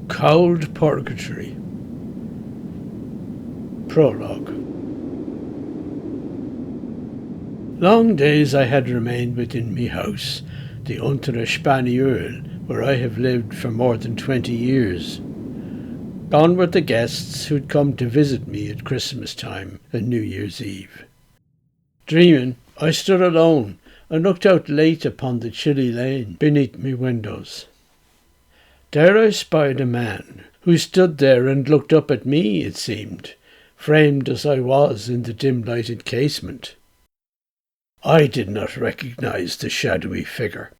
Cold Purgatory. Prologue. Long days I had remained within me house, the Unter Spaniel, where I have lived for more than 20 years. Gone were the guests who'd come to visit me at Christmas time and New Year's Eve. Dreaming, I stood alone and looked out late upon the chilly lane beneath me windows. There I spied a man, who stood there and looked up at me, it seemed, framed as I was in the dim-lighted casement. I did not recognise the shadowy figure.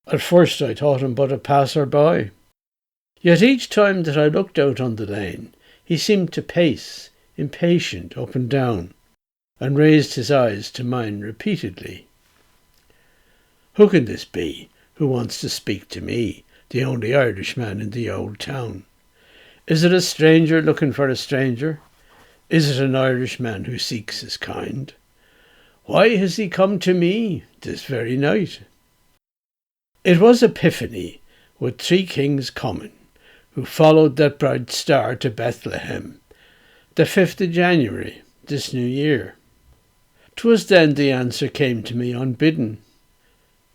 At first I thought him but a passer-by. Yet each time that I looked out on the lane, he seemed to pace, impatient, up and down, and raised his eyes to mine repeatedly. Who can this be who wants to speak to me, the only Irishman in the old town? Is it a stranger looking for a stranger? Is it an Irishman who seeks his kind? Why has he come to me this very night? It was Epiphany, with 3 kings coming, who followed that bright star to Bethlehem, the 5th of January, this new year. 'Twas then the answer came to me unbidden.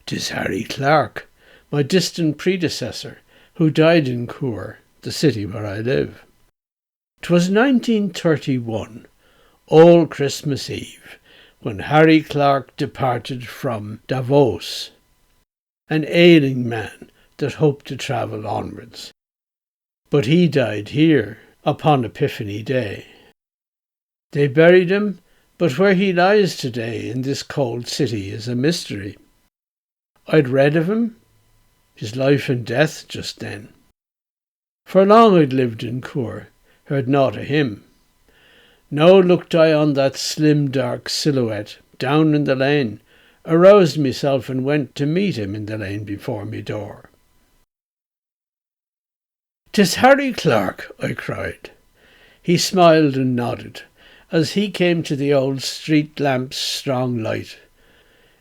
'Tis Harry Clarke, my distant predecessor, who died in Chur, the city where I live. 'Twas 1931, old Christmas Eve, when Harry Clarke departed from Davos, an ailing man that hoped to travel onwards. But he died here upon Epiphany Day. They buried him, but where he lies today in this cold city is a mystery. I'd read of him, his life and death just then. For long I'd lived in Coire, heard naught of him. Now looked I on that slim dark silhouette down in the lane, aroused myself and went to meet him in the lane before me door. "'Tis Harry Clarke," I cried. He smiled and nodded, as he came to the old street lamp's strong light.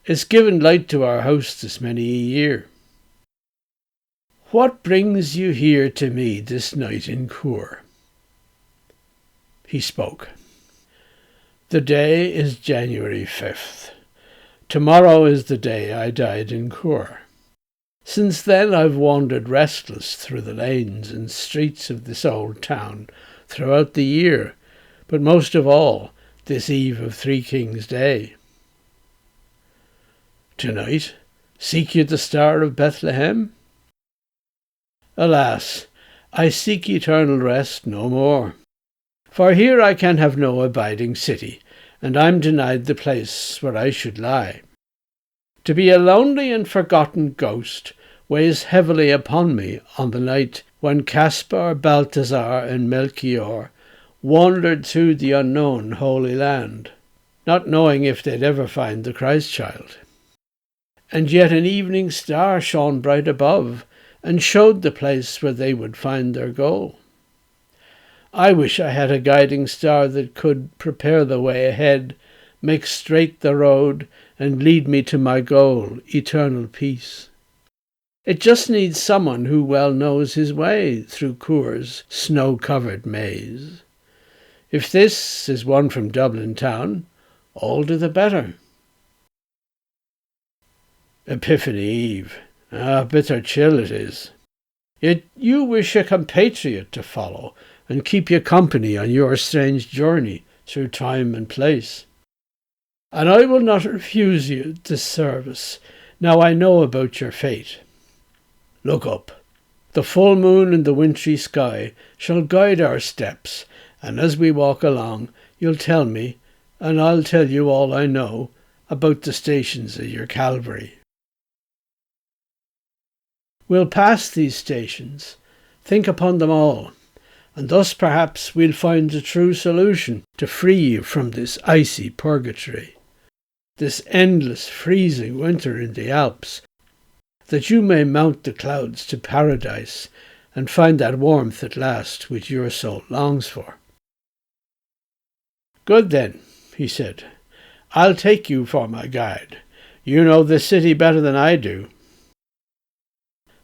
"It's given light to our house this many a year." "What brings you here to me this night in Chur?" He spoke. "The day is January 5th. Tomorrow is the day I died in Chur. Since then I've wandered restless through the lanes and streets of this old town throughout the year, but most of all this eve of 3 Kings' Day. Tonight, seek you the Star of Bethlehem? Alas, I seek eternal rest no more. For here I can have no abiding city, and I'm denied the place where I should lie. To be a lonely and forgotten ghost weighs heavily upon me on the night when Caspar, Balthazar, and Melchior wandered through the unknown Holy Land, not knowing if they'd ever find the Christ child. And yet an evening star shone bright above and showed the place where they would find their goal. I wish I had a guiding star that could prepare the way ahead, make straight the road, and lead me to my goal, eternal peace. It just needs someone who well knows his way through Chur's snow-covered maze. If this is one from Dublin town, all to the better." Epiphany Eve. Bitter chill it is. Yet you wish a compatriot to follow and keep you company on your strange journey through time and place. And I will not refuse you this service, now I know about your fate. Look up. The full moon in the wintry sky shall guide our steps, and as we walk along, you'll tell me, and I'll tell you all I know about the stations of your Calvary. We'll pass these stations, think upon them all, and thus perhaps we'll find the true solution to free you from this icy purgatory, this endless freezing winter in the Alps, that you may mount the clouds to paradise and find that warmth at last which your soul longs for. Good then, he said, I'll take you for my guide. You know the city better than I do.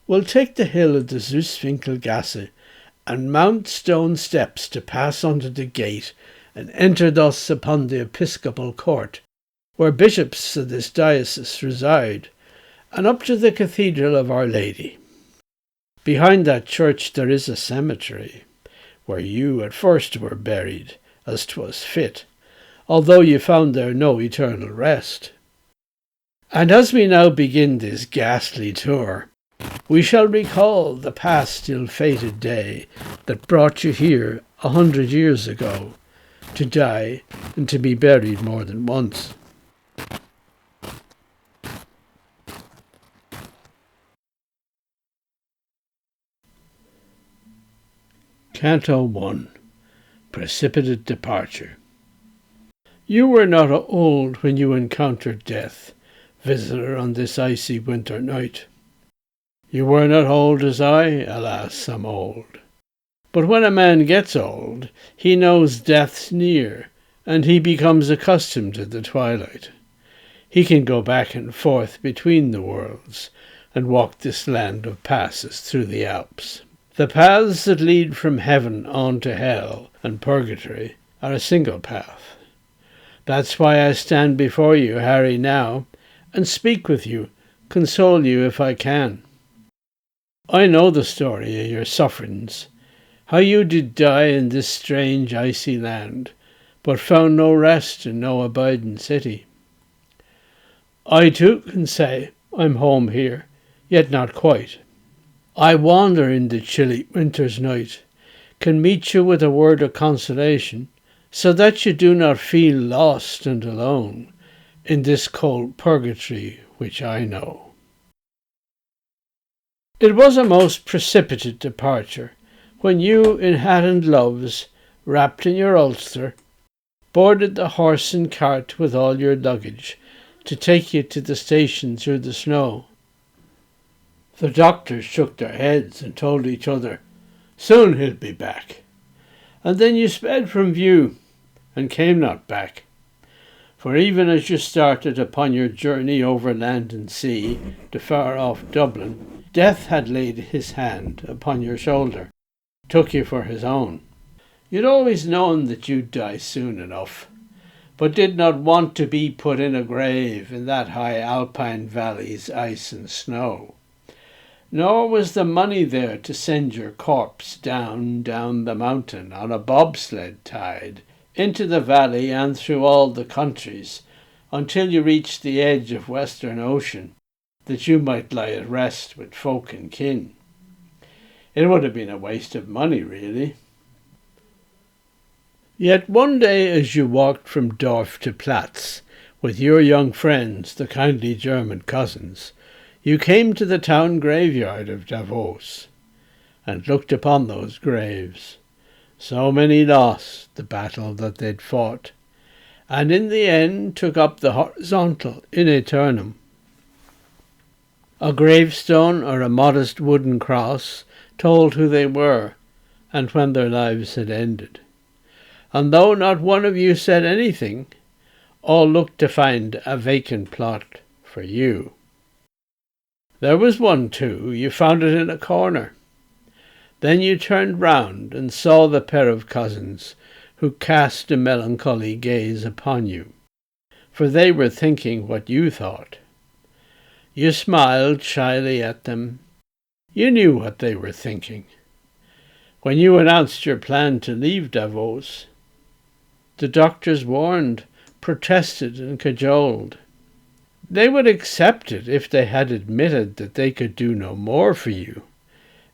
We'll take the hill of the Zuswinkelgasse and mount stone steps to pass under the gate, and enter thus upon the episcopal court, where bishops of this diocese reside, and up to the cathedral of Our Lady. Behind that church there is a cemetery, where you at first were buried, as 'twas fit, although you found there no eternal rest. And as we now begin this ghastly tour, we shall recall the past ill-fated day that brought you here 100 years ago, to die and to be buried more than once. Canto 1. Precipitate Departure. You were not old when you encountered death, visitor on this icy winter night. You were not old as I, alas, am old. But when a man gets old, he knows death's near, and he becomes accustomed to the twilight. He can go back and forth between the worlds, and walk this land of passes through the Alps. The paths that lead from heaven on to hell and purgatory are a single path. That's why I stand before you, Harry, now, and speak with you, console you if I can. I know the story of your sufferings, how you did die in this strange icy land, but found no rest in no abiding city. I too can say I'm home here, yet not quite. I wander in the chilly winter's night, can meet you with a word of consolation, so that you do not feel lost and alone in this cold purgatory which I know. It was a most precipitate departure, when you, in hat and gloves, wrapped in your ulster, boarded the horse and cart with all your luggage, to take you to the station through the snow. The doctors shook their heads and told each other, "Soon he'll be back." And then you sped from view, and came not back. For even as you started upon your journey over land and sea to far-off Dublin, Death had laid his hand upon your shoulder, took you for his own. You'd always known that you'd die soon enough, but did not want to be put in a grave in that high alpine valley's ice and snow. Nor was the money there to send your corpse down the mountain on a bobsled tied into the valley and through all the countries until you reached the edge of Western Ocean, that you might lie at rest with folk and kin. It would have been a waste of money, really. Yet one day as you walked from Dorf to Platz with your young friends, the kindly German cousins, you came to the town graveyard of Davos, and looked upon those graves. So many lost the battle that they'd fought, and in the end took up the horizontal in aeternum. A gravestone or a modest wooden cross told who they were, and when their lives had ended. And though not one of you said anything, all looked to find a vacant plot for you. There was one, too. You found it in a corner. Then you turned round and saw the pair of cousins, who cast a melancholy gaze upon you, for they were thinking what you thought. You smiled shyly at them. You knew what they were thinking. When you announced your plan to leave Davos, the doctors warned, protested, and cajoled. They would accept it if they had admitted that they could do no more for you,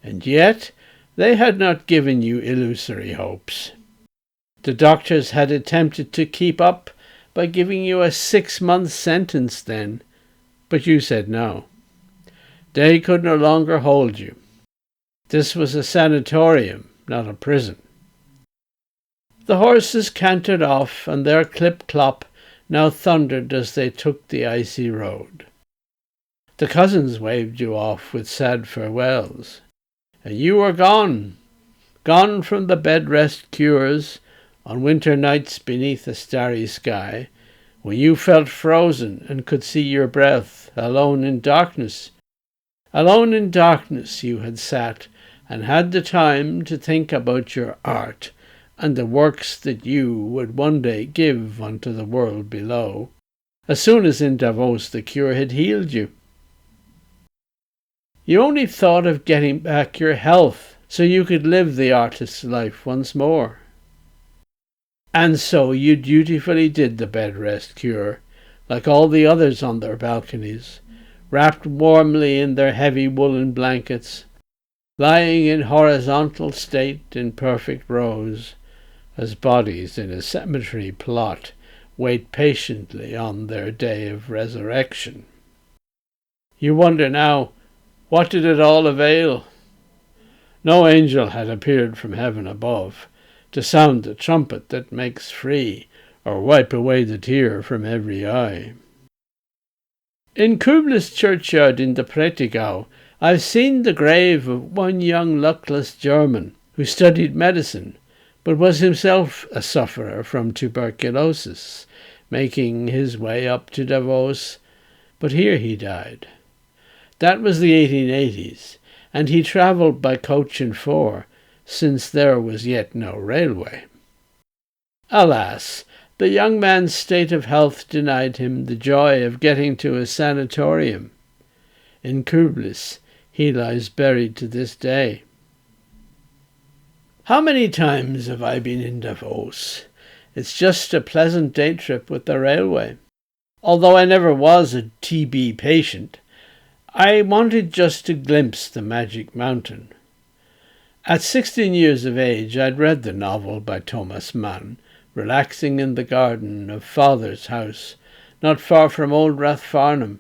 and yet they had not given you illusory hopes. The doctors had attempted to keep up by giving you a 6-month sentence then, but you said no. They could no longer hold you. This was a sanatorium, not a prison. The horses cantered off, and their clip-clop now thundered as they took the icy road. The cousins waved you off with sad farewells, and you were gone from the bed-rest cures on winter nights beneath a starry sky, when you felt frozen and could see your breath, alone in darkness. Alone in darkness you had sat and had the time to think about your art and the works that you would one day give unto the world below, as soon as in Davos the cure had healed you. You only thought of getting back your health so you could live the artist's life once more. And so you dutifully did the bed rest cure, like all the others on their balconies, wrapped warmly in their heavy woolen blankets, lying in horizontal state in perfect rows, as bodies in a cemetery plot wait patiently on their day of resurrection. You wonder now, what did it all avail? No angel had appeared from heaven above to sound the trumpet that makes free or wipe away the tear from every eye. In Kublis churchyard in the Prättigau, I've seen the grave of one young luckless German who studied medicine, but was himself a sufferer from tuberculosis, making his way up to Davos, but here he died. That was the 1880s, and he travelled by coach and four, since there was yet no railway. Alas, the young man's state of health denied him the joy of getting to a sanatorium. In Kublis, he lies buried to this day. How many times have I been in Davos? It's just a pleasant day trip with the railway. Although I never was a TB patient, I wanted just to glimpse the magic mountain. At 16 years of age, I'd read the novel by Thomas Mann, relaxing in the garden of Father's house, not far from old Rathfarnham,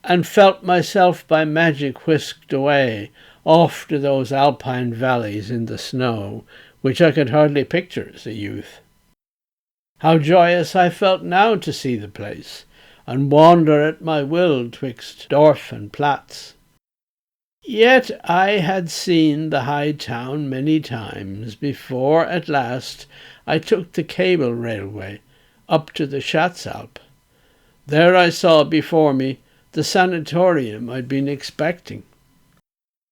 and felt myself by magic whisked away, off to those alpine valleys in the snow, which I could hardly picture as a youth. How joyous I felt now to see the place, and wander at my will twixt Dorf and Platz. Yet I had seen the high town many times before at last I took the cable railway up to the Schatzalp. There I saw before me the sanatorium I'd been expecting.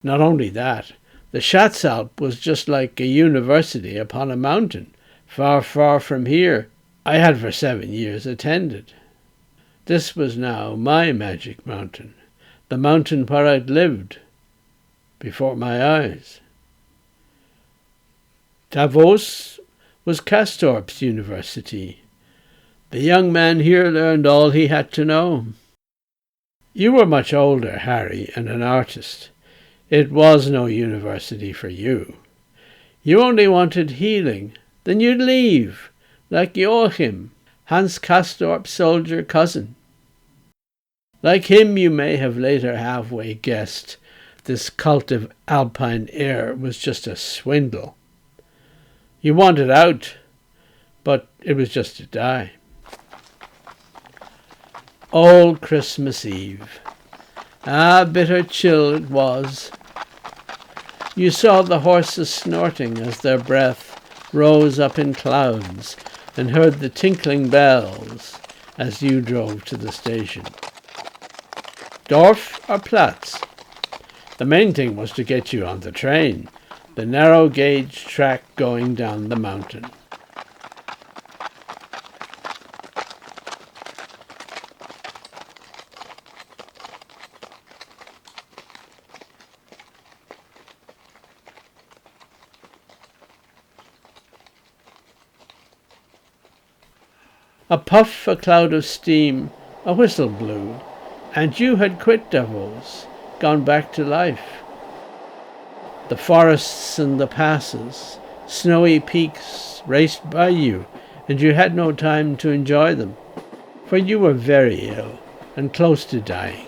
Not only that, the Schatzalp was just like a university upon a mountain, far, far from here I had for 7 years attended. This was now my magic mountain, the mountain where I'd lived, before my eyes. Davos was Castorp's university. The young man here learned all he had to know. You were much older, Harry, and an artist. It was no university for you. You only wanted healing. Then you'd leave, like Joachim, Hans Castorp's soldier cousin. Like him, you may have later halfway guessed this cult of alpine air was just a swindle. You wanted out, but it was just to die. Old Christmas Eve. Ah, bitter chill it was. You saw the horses snorting as their breath rose up in clouds, and heard the tinkling bells as you drove to the station. Dorf or Platz? The main thing was to get you on the train, the narrow gauge track going down the mountain. A puff, a cloud of steam, a whistle blew, and you had quit Davos, gone back to life. The forests and the passes, snowy peaks raced by you, and you had no time to enjoy them, for you were very ill and close to dying.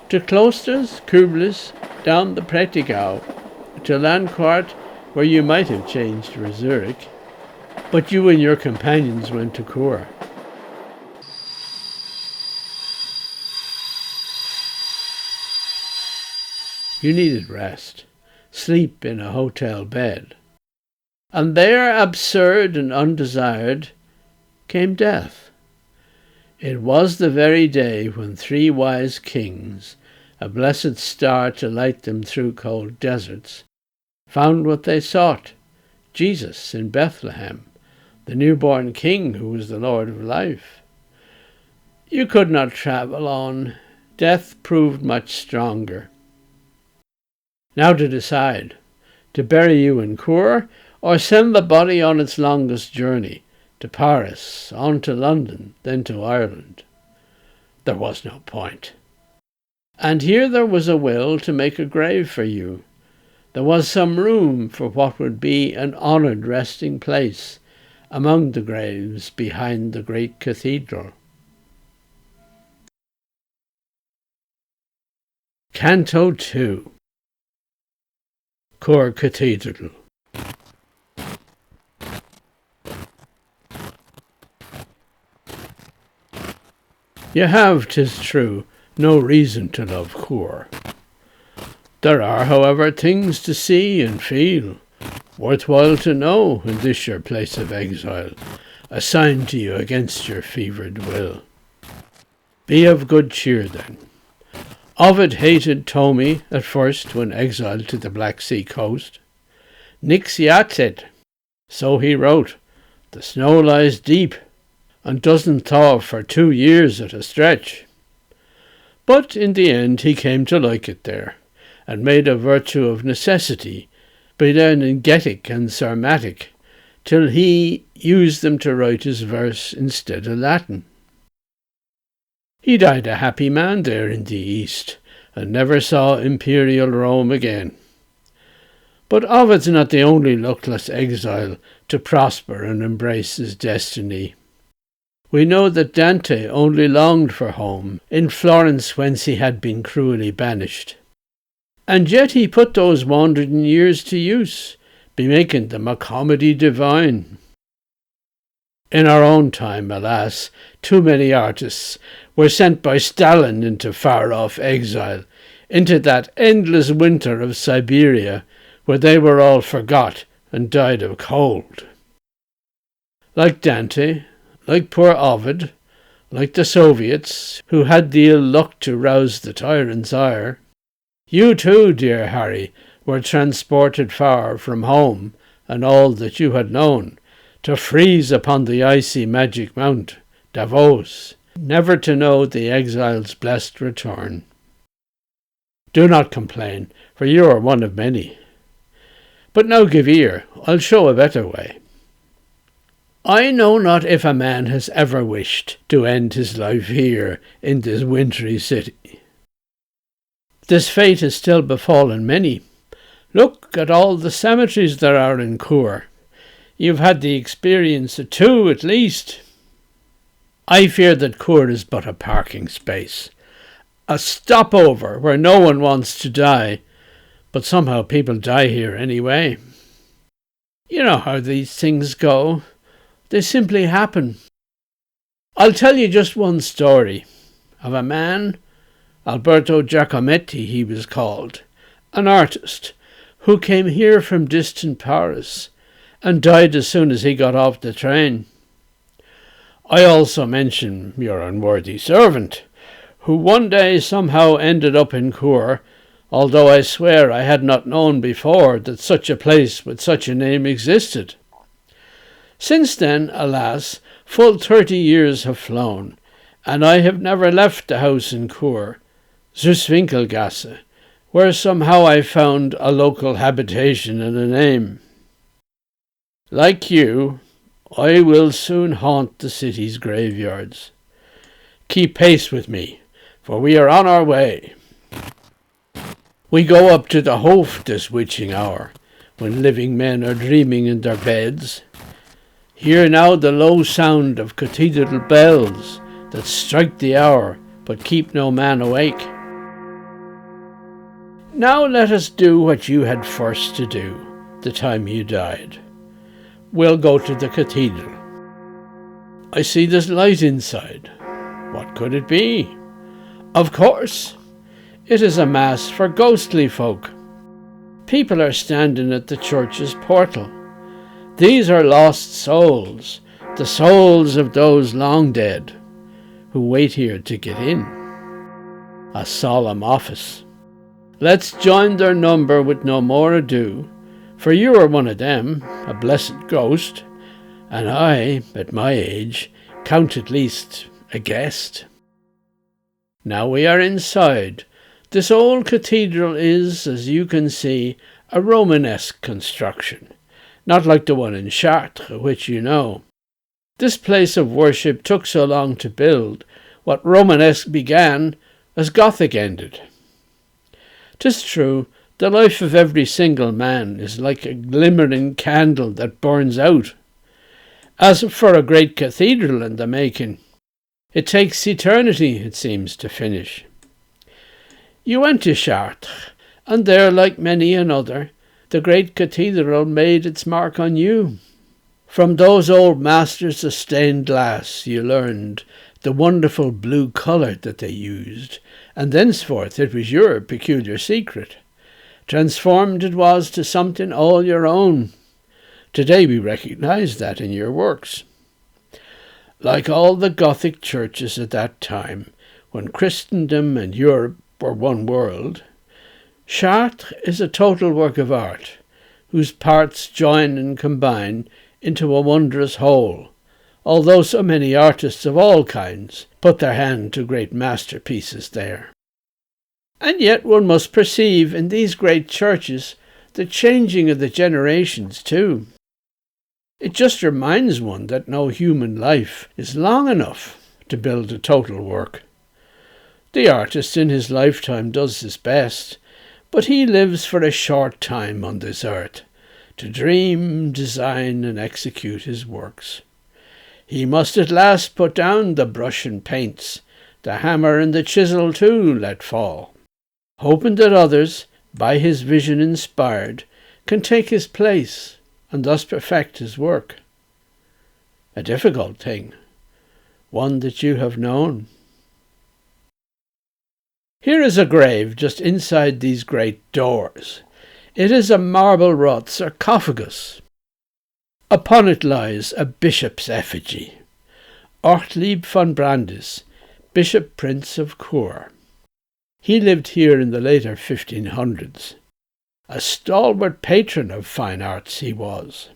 To Cloisters, Kublis, down the Prättigau, to Landquart, where you might have changed for Zurich, but you and your companions went to Chur. You needed rest, sleep in a hotel bed. And there, absurd and undesired, came death. It was the very day when 3 wise kings, a blessed star to light them through cold deserts, found what they sought, Jesus in Bethlehem, the newborn King who was the Lord of life. You could not travel on. Death proved much stronger. Now to decide, to bury you in Chur, or send the body on its longest journey, to Paris, on to London, then to Ireland. There was no point. And here there was a will to make a grave for you. There was some room for what would be an honoured resting place among the graves behind the great cathedral. Canto 2. Chur Cathedral. You have, 'tis true, no reason to love Chur. There are, however, things to see and feel, worthwhile to know in this your place of exile, assigned to you against your fevered will. Be of good cheer, then. Ovid hated Tomi at first when exiled to the Black Sea coast. Nix yacet, so he wrote, the snow lies deep, and doesn't thaw for 2 years at a stretch. But in the end he came to like it there, and made a virtue of necessity, Bedeningetic and Sarmatic, till he used them to write his verse instead of Latin. He died a happy man there in the East, and never saw imperial Rome again. But Ovid's not the only luckless exile to prosper and embrace his destiny. We know that Dante only longed for home in Florence, whence he had been cruelly banished. And yet he put those wandering years to use, bemaking them a comedy divine. In our own time, alas, too many artists were sent by Stalin into far-off exile, into that endless winter of Siberia, where they were all forgot and died of cold. Like Dante, like poor Ovid, like the Soviets, who had the ill luck to rouse the tyrant's ire, you too, dear Harry, were transported far from home and all that you had known, to freeze upon the icy magic mount, Davos, never to know the exile's blessed return. Do not complain, for you are one of many. But now give ear, I'll show a better way. I know not if a man has ever wished to end his life here in this wintry city. This fate has still befallen many. Look at all the cemeteries there are in Chur. You've had the experience of 2 at least. I fear that Chur is but a parking space, a stopover where no one wants to die, but somehow people die here anyway. You know how these things go. They simply happen. I'll tell you just one story of a man, Alberto Giacometti he was called, an artist, who came here from distant Paris and died as soon as he got off the train. I also mention your unworthy servant, who one day somehow ended up in Chur, although I swear I had not known before that such a place with such a name existed. Since then, alas, full 30 years have flown, and I have never left the house in Chur, Süßwinkelgasse, where somehow I found a local habitation and a name. Like you, I will soon haunt the city's graveyards. Keep pace with me, for we are on our way. We go up to the Hof this witching hour, when living men are dreaming in their beds. Hear now the low sound of cathedral bells that strike the hour, but keep no man awake. Now let us do what you had first to do, the time you died. We'll go to the cathedral. I see this light inside. What could it be? Of course, it is a mass for ghostly folk. People are standing at the church's portal. These are lost souls, the souls of those long dead, who wait here to get in. A solemn office. Let's join their number with no more ado, for you are one of them, a blessed ghost, and I, at my age, count at least a guest. Now we are inside. This old cathedral is, as you can see, a Romanesque construction, not like the one in Chartres, which you know. This place of worship took so long to build, what Romanesque began as Gothic ended. 'Tis true, the life of every single man is like a glimmering candle that burns out. As for a great cathedral in the making, it takes eternity, it seems, to finish. You went to Chartres, and there, like many another, the great cathedral made its mark on you. From those old masters of stained glass you learned the wonderful blue colour that they used, and thenceforth it was your peculiar secret. Transformed it was to something all your own. Today we recognise that in your works. Like all the Gothic churches at that time, when Christendom and Europe were one world, Chartres is a total work of art, whose parts join and combine into a wondrous whole, although so many artists of all kinds put their hand to great masterpieces there. And yet one must perceive in these great churches the changing of the generations too. It just reminds one that no human life is long enough to build a total work. The artist in his lifetime does his best, but he lives for a short time on this earth, to dream, design, and execute his works. He must at last put down the brush and paints, the hammer and the chisel too let fall, hoping that others, by his vision inspired, can take his place and thus perfect his work. A difficult thing, one that you have known. Here is a grave just inside these great doors. It is a marble-wrought sarcophagus. Upon it lies a bishop's effigy, Ortlieb von Brandis, Bishop Prince of Chur. He lived here in the later 1500s. A stalwart patron of fine arts he was.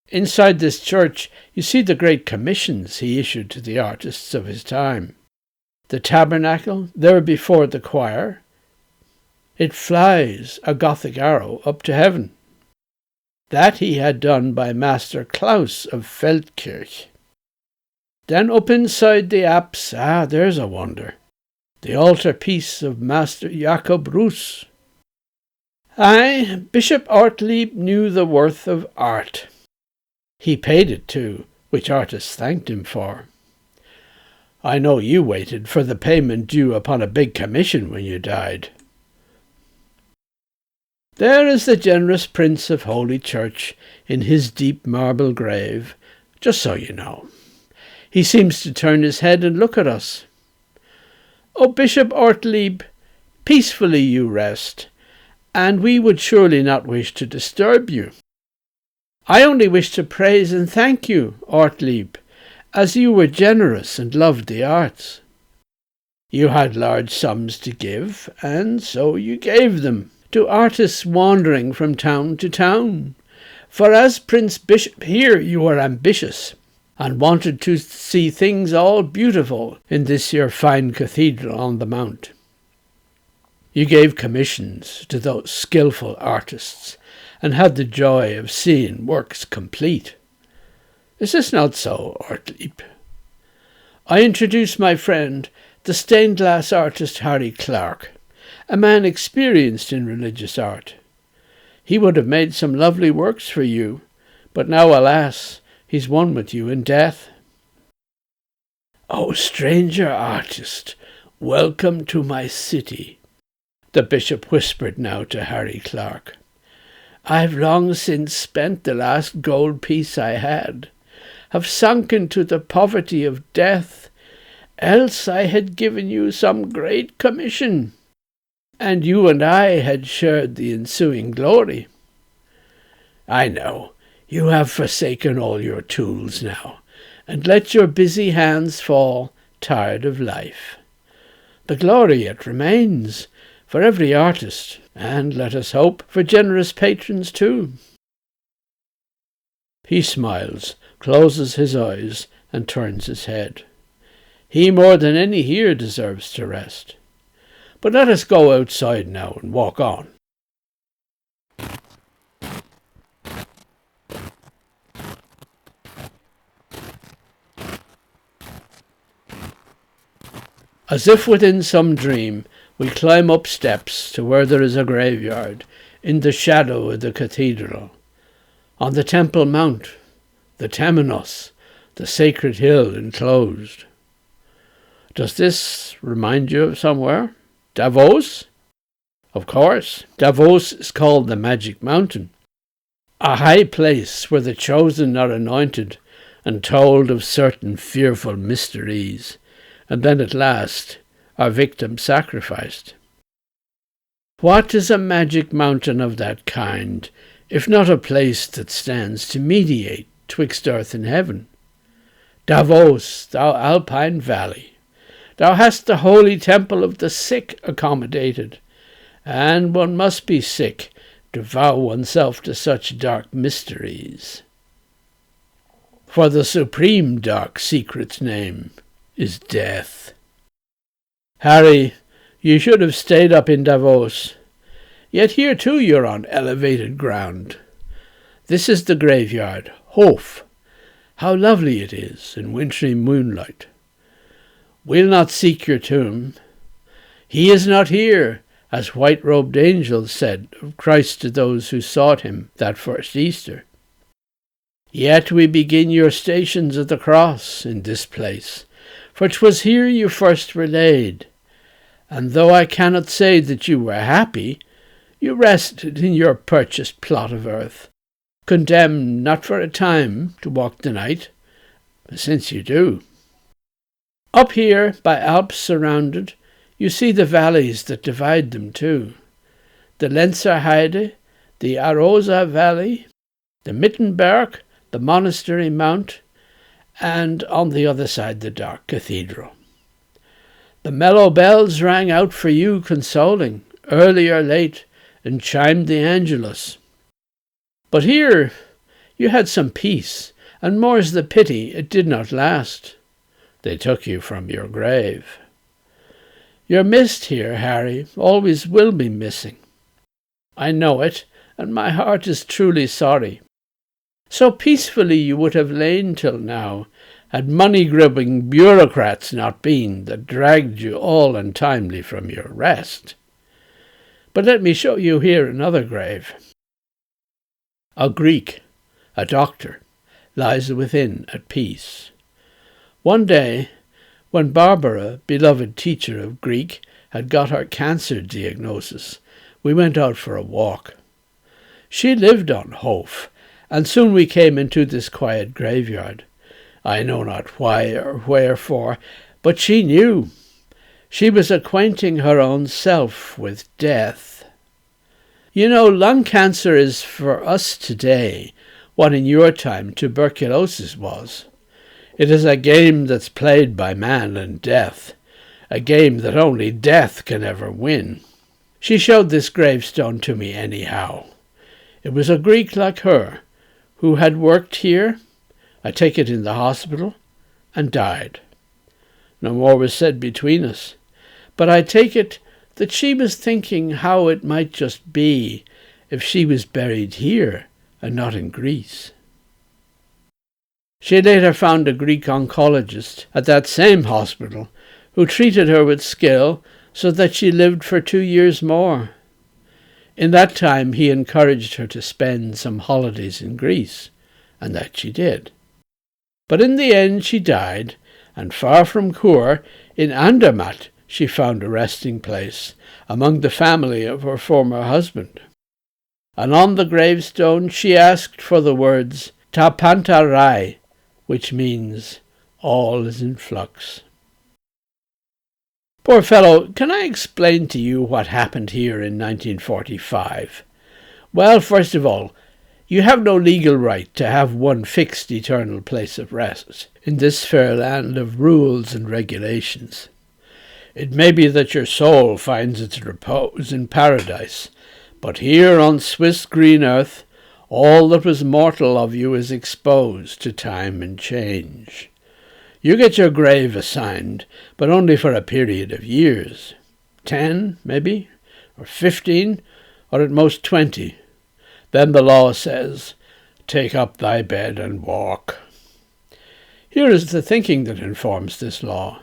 Inside this church you see the great commissions he issued to the artists of his time. The tabernacle, there before the choir, it flies, a Gothic arrow, up to heaven. That he had done by Master Klaus of Feldkirch. Then up inside the apse, there's a wonder, the altar-piece of Master Jacob Roos. Aye, Bishop Ortlieb knew the worth of art. He paid it too, which artists thanked him for. I know you waited for the payment due upon a big commission when you died. There is the generous Prince of Holy Church in his deep marble grave, just so you know. He seems to turn his head and look at us. O Bishop Ortlieb, peacefully you rest, and we would surely not wish to disturb you. I only wish to praise and thank you, Ortlieb, as you were generous and loved the arts. You had large sums to give, and so you gave them to artists wandering from town to town. For as Prince Bishop here you were ambitious, and wanted to see things all beautiful in this your fine cathedral on the mount. You gave commissions to those skilful artists, and had the joy of seeing works complete. Is this not so, Ortlieb? I introduce my friend, the stained glass artist Harry Clarke, a man experienced in religious art. He would have made some lovely works for you, but now, alas, he's one with you in death. O stranger artist, welcome to my city, the bishop whispered now to Harry Clarke. I've long since spent the last gold piece I had, have sunk into the poverty of death, else I had given you some great commission, and you and I had shared the ensuing glory. I know, you have forsaken all your tools now, and let your busy hands fall tired of life. The glory yet remains for every artist, and, let us hope, for generous patrons too. He smiles, closes his eyes, and turns his head. He more than any here deserves to rest. But let us go outside now and walk on. As if within some dream, we climb up steps to where there is a graveyard in the shadow of the cathedral. On the Temple Mount, the Temenos, the sacred hill enclosed. Does this remind you of somewhere? Davos? Of course, Davos is called the Magic Mountain, a high place where the chosen are anointed and told of certain fearful mysteries, and then at last are victims sacrificed. What is a magic mountain of that kind, if not a place that stands to mediate twixt earth and heaven? Davos, thou Alpine valley, thou hast the holy temple of the sick accommodated, and one must be sick to vow oneself to such dark mysteries. For the supreme dark secret's name is death. Harry, you should have stayed up in Davos. Yet here too you're on elevated ground. This is the graveyard, Hof. How lovely it is in wintry moonlight. We'll not seek your tomb. He is not here, as white-robed angels said of Christ to those who sought him that first Easter. Yet we begin your stations of the cross in this place, for 'twas here you first were laid. And though I cannot say that you were happy, you rested in your purchased plot of earth, condemned not for a time to walk the night, since you do. Up here, by Alps surrounded, you see the valleys that divide them too. The Lenzer Heide, the Arosa Valley, the Mittenberg, the Monastery Mount, and on the other side the dark cathedral. The mellow bells rang out for you consoling, early or late, and chimed the Angelus. But here you had some peace, and more's the pity it did not last. They took you from your grave. You're missed here, Harry, always will be missing. I know it, and my heart is truly sorry. So peacefully you would have lain till now, had money-grubbing bureaucrats not been that dragged you all untimely from your rest. But let me show you here another grave. A Greek, a doctor, lies within at peace. One day, when Barbara, beloved teacher of Greek, had got her cancer diagnosis, we went out for a walk. She lived on Hof, and soon we came into this quiet graveyard. I know not why or wherefore, but she knew. She was acquainting her own self with death. You know, lung cancer is for us today what in your time tuberculosis was. It is a game that's played by man and death, a game that only death can ever win. She showed this gravestone to me anyhow. It was a Greek like her, who had worked here, I take it in the hospital, and died. No more was said between us, but I take it that she was thinking how it might just be if she was buried here and not in Greece. She later found a Greek oncologist at that same hospital who treated her with skill so that she lived for 2 years more. In that time he encouraged her to spend some holidays in Greece, and that she did. But in the end she died, and far from Chur, in Andermatt, she found a resting place among the family of her former husband. And on the gravestone she asked for the words Ta Panta Rai, which means all is in flux. Poor fellow, can I explain to you what happened here in 1945? Well, first of all, You have no legal right to have one fixed eternal place of rest in this fair land of rules and regulations. It may be that your soul finds its repose in paradise, but here on Swiss green earth all that was mortal of you is exposed to time and change. You get your grave assigned, but only for a period of years. 10, maybe, or 15, or at most 20. Then the law says, "Take up thy bed and walk." Here is the thinking that informs this law.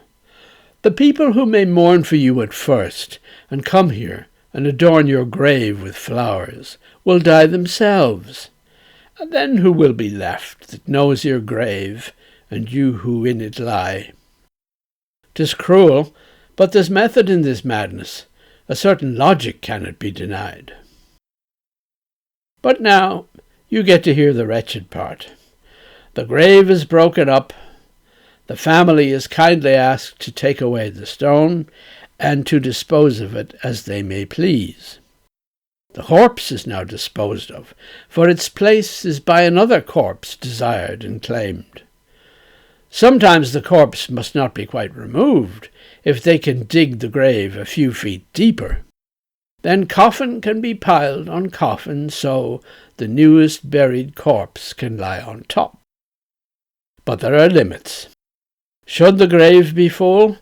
The people who may mourn for you at first, and come here and adorn your grave with flowers, will die themselves. And then who will be left that knows your grave, and you who in it lie? 'Tis cruel, but there's method in this madness. A certain logic cannot be denied. But now you get to hear the wretched part. The grave is broken up. The family is kindly asked to take away the stone and to dispose of it as they may please. The corpse is now disposed of, for its place is by another corpse desired and claimed. Sometimes the corpse must not be quite removed, if they can dig the grave a few feet deeper. Then coffin can be piled on coffin, so the newest buried corpse can lie on top. But there are limits. Should the grave be full,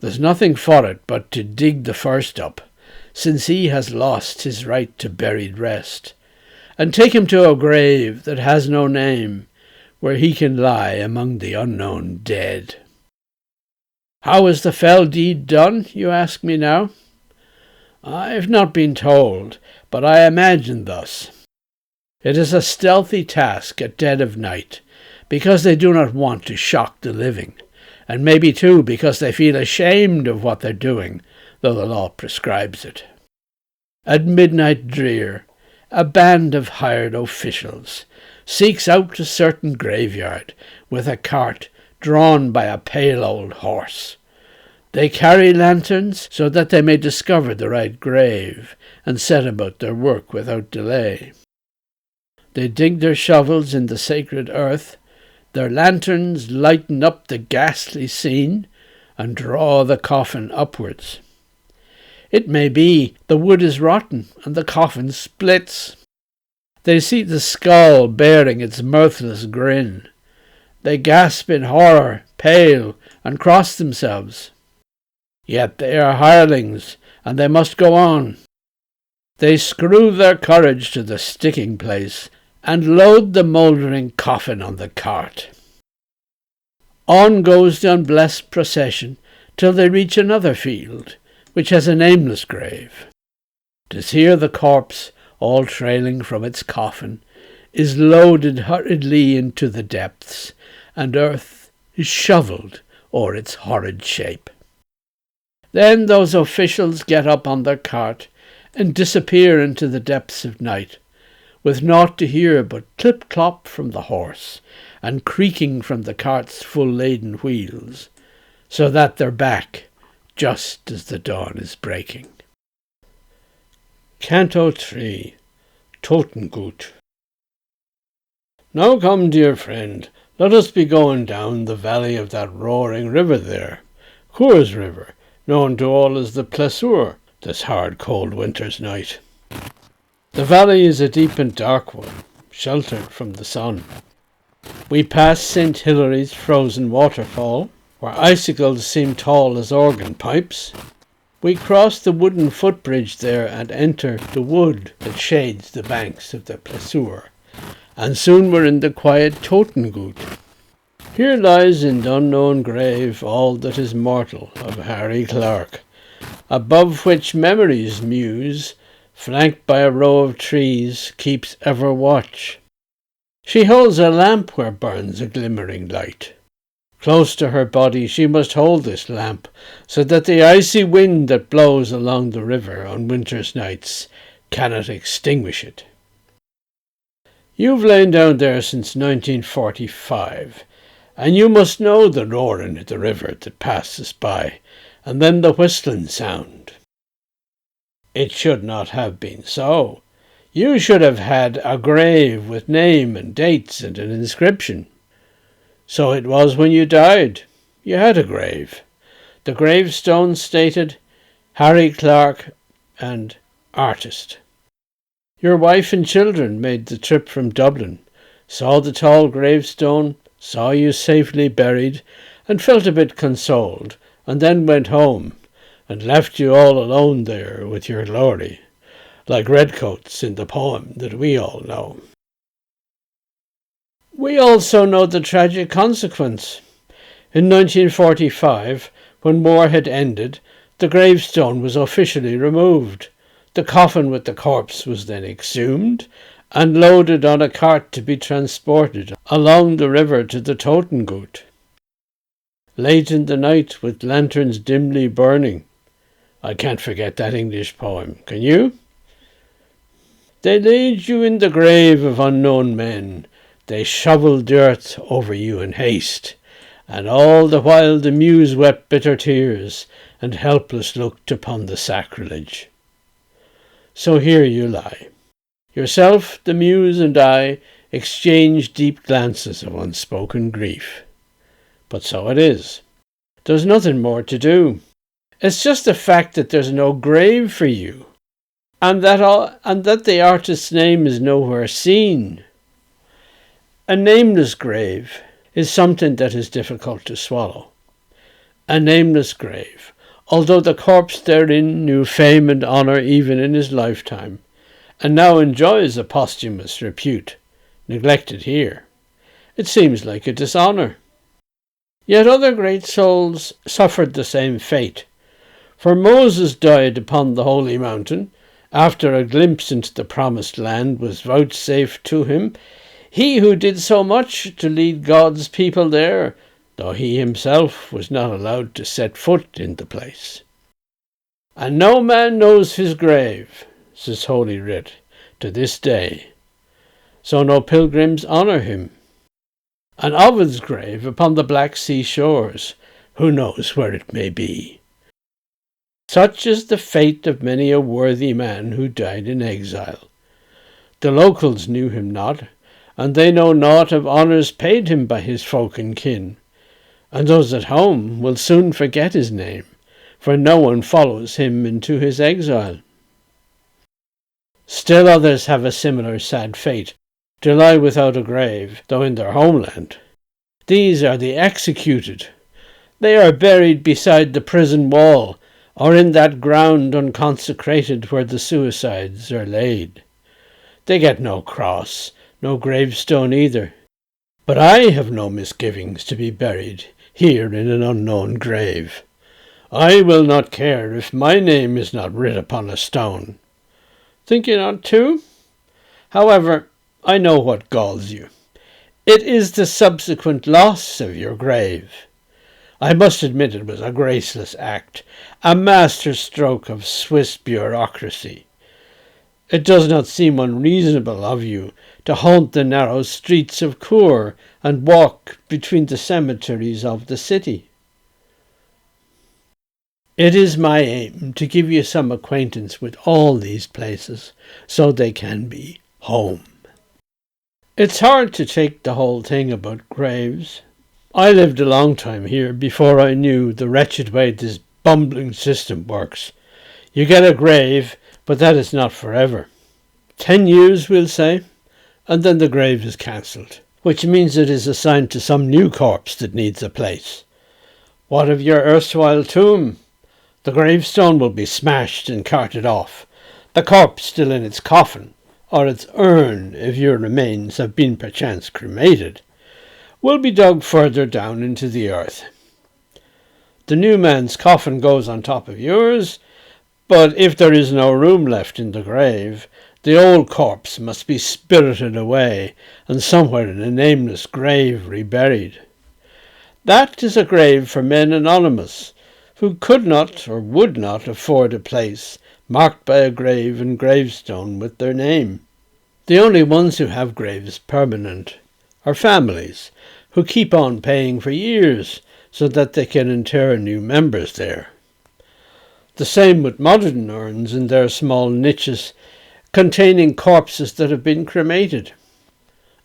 there's nothing for it but to dig the first up, since he has lost his right to buried rest, and take him to a grave that has no name, where he can lie among the unknown dead. How is the fell deed done, you ask me now? I've not been told, but I imagine thus. It is a stealthy task at dead of night, because they do not want to shock the living, and maybe too because they feel ashamed of what they're doing, though the law prescribes it. At midnight drear, a band of hired officials seeks out a certain graveyard with a cart drawn by a pale old horse. They carry lanterns so that they may discover the right grave and set about their work without delay. They dig their shovels in the sacred earth, their lanterns lighten up the ghastly scene and draw the coffin upwards. It may be the wood is rotten and the coffin splits. They see the skull bearing its mirthless grin. They gasp in horror, pale, and cross themselves. Yet they are hirelings, and they must go on. They screw their courage to the sticking place, and load the mouldering coffin on the cart. On goes the unblessed procession, till they reach another field, which has a nameless grave. 'Tis here the corpse, all trailing from its coffin, is loaded hurriedly into the depths, and earth is shovelled o'er its horrid shape. Then those officials get up on their cart and disappear into the depths of night, with naught to hear but clip-clop from the horse and creaking from the cart's full-laden wheels, so that they're back just as the dawn is breaking. Canto 3, Totengut. Now come, dear friend, let us be going down the valley of that roaring river there, Coire's river, known to all as the Plessure, this hard cold winter's night. The valley is a deep and dark one, sheltered from the sun. We pass St. Hilary's frozen waterfall, where icicles seem tall as organ pipes. We cross the wooden footbridge there and enter the wood that shades the banks of the Plessure, and soon we're in the quiet Totengut. Here lies in the unknown grave all that is mortal of Harry Clarke, above which memories muse, flanked by a row of trees, keeps ever watch. She holds a lamp where burns a glimmering light. Close to her body she must hold this lamp, so that the icy wind that blows along the river on winter's nights cannot extinguish it. You've lain down there since 1945, and you must know the roaring of the river that passes by, and then the whistling sound. It should not have been so. You should have had a grave with name and dates and an inscription. So it was when you died. You had a grave. The gravestone stated Harry Clarke and artist. Your wife and children made the trip from Dublin, saw the tall gravestone, saw you safely buried, and felt a bit consoled, and then went home and left you all alone there with your glory, like redcoats in the poem that we all know. We also know the tragic consequence. In 1945, when war had ended, the gravestone was officially removed. The coffin with the corpse was then exhumed and loaded on a cart to be transported along the river to the Totengut. Late in the night, with lanterns dimly burning. I can't forget that English poem, can you? They laid you in the grave of unknown men. They shovelled earth over you in haste, and all the while the muse wept bitter tears, and helpless looked upon the sacrilege. So here you lie. Yourself, the muse, and I exchange deep glances of unspoken grief. But so it is. There's nothing more to do. It's just the fact that there's no grave for you, and that the artist's name is nowhere seen. A nameless grave is something that is difficult to swallow. A nameless grave, although the corpse therein knew fame and honour even in his lifetime, and now enjoys a posthumous repute, neglected here. It seems like a dishonour. Yet other great souls suffered the same fate. For Moses died upon the holy mountain, after a glimpse into the promised land was vouchsafed to him, he who did so much to lead God's people there, though he himself was not allowed to set foot in the place. And no man knows his grave, says Holy Writ, to this day. So no pilgrims honour him. And Ovid's grave upon the Black Sea shores, who knows where it may be? Such is the fate of many a worthy man who died in exile. The locals knew him not, and they know naught of honours paid him by his folk and kin, and those at home will soon forget his name, for no one follows him into his exile. Still others have a similar sad fate, to lie without a grave, though in their homeland. These are the executed. They are buried beside the prison wall, or in that ground unconsecrated where the suicides are laid. They get no cross, no gravestone either. But I have no misgivings to be buried here in an unknown grave. I will not care if my name is not writ upon a stone. Think you not too? However, I know what galls you. It is the subsequent loss of your grave. I must admit it was a graceless act, a masterstroke of Swiss bureaucracy. It does not seem unreasonable of you to haunt the narrow streets of Chur and walk between the cemeteries of the city. It is my aim to give you some acquaintance with all these places, so they can be home. It's hard to take the whole thing about graves. I lived a long time here before I knew the wretched way this bumbling system works. You get a grave, but that is not forever. 10 years, we'll say, and then the grave is cancelled, which means it is assigned to some new corpse that needs a place. What of your erstwhile tomb? The gravestone will be smashed and carted off, the corpse still in its coffin, or its urn, if your remains have been perchance cremated, will be dug further down into the earth. The new man's coffin goes on top of yours, but if there is no room left in the grave, the old corpse must be spirited away and somewhere in a nameless grave reburied. That is a grave for men anonymous, who could not or would not afford a place marked by a grave and gravestone with their name. The only ones who have graves permanent are families, who keep on paying for years so that they can inter new members there. The same with modern urns in their small niches, containing corpses that have been cremated.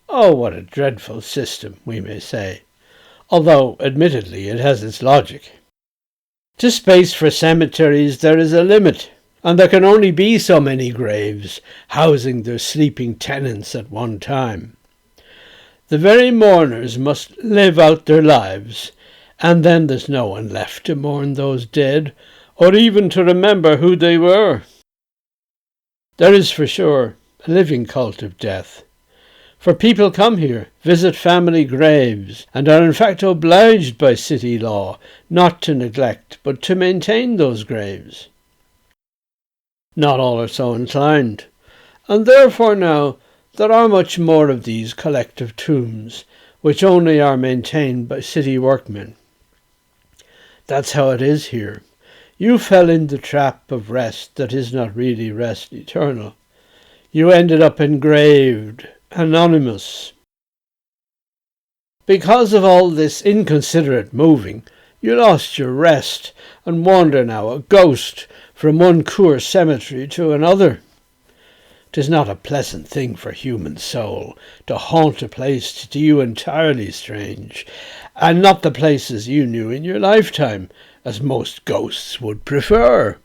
Oh, what a dreadful system, we may say, although admittedly it has its logic. To space for cemeteries there is a limit, and there can only be so many graves housing their sleeping tenants at one time. The very mourners must live out their lives, and then there's no one left to mourn those dead, or even to remember who they were. There is for sure a living cult of death, for people come here, visit family graves, and are in fact obliged by city law not to neglect but to maintain those graves. Not all are so inclined, and therefore now there are much more of these collective tombs, which only are maintained by city workmen. That's how it is here. You fell in the trap of rest that is not really rest eternal. You ended up engraved, anonymous. Because of all this inconsiderate moving, you lost your rest and wander now a ghost from one Chur cemetery to another. 'Tis not a pleasant thing for human soul to haunt a place to you entirely strange, and not the places you knew in your lifetime, as most ghosts would prefer.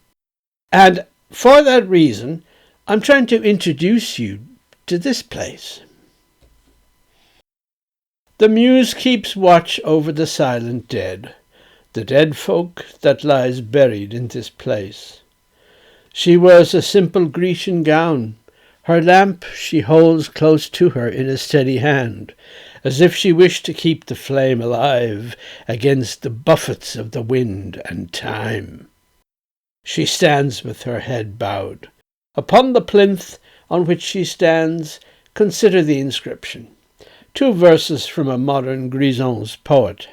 And for that reason, I'm trying to introduce you to this place. The Muse keeps watch over the silent dead, the dead folk that lies buried in this place. She wears a simple Grecian gown. Her lamp she holds close to her in a steady hand, as if she wished to keep the flame alive against the buffets of the wind and time. She stands with her head bowed. Upon the plinth on which she stands, consider the inscription. 2 verses from a modern Grisons poet.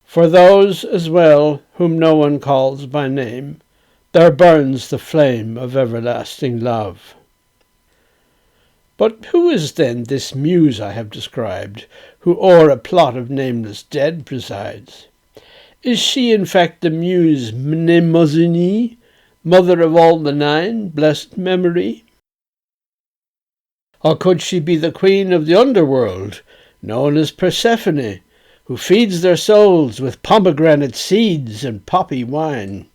For those as well whom no one calls by name, there burns the flame of everlasting love. But who is then this Muse I have described, who o'er a plot of nameless dead presides? Is she in fact the Muse Mnemosyne, mother of all the 9, blessed memory? Or could she be the queen of the underworld, known as Persephone, who feeds their souls with pomegranate seeds and poppy wine?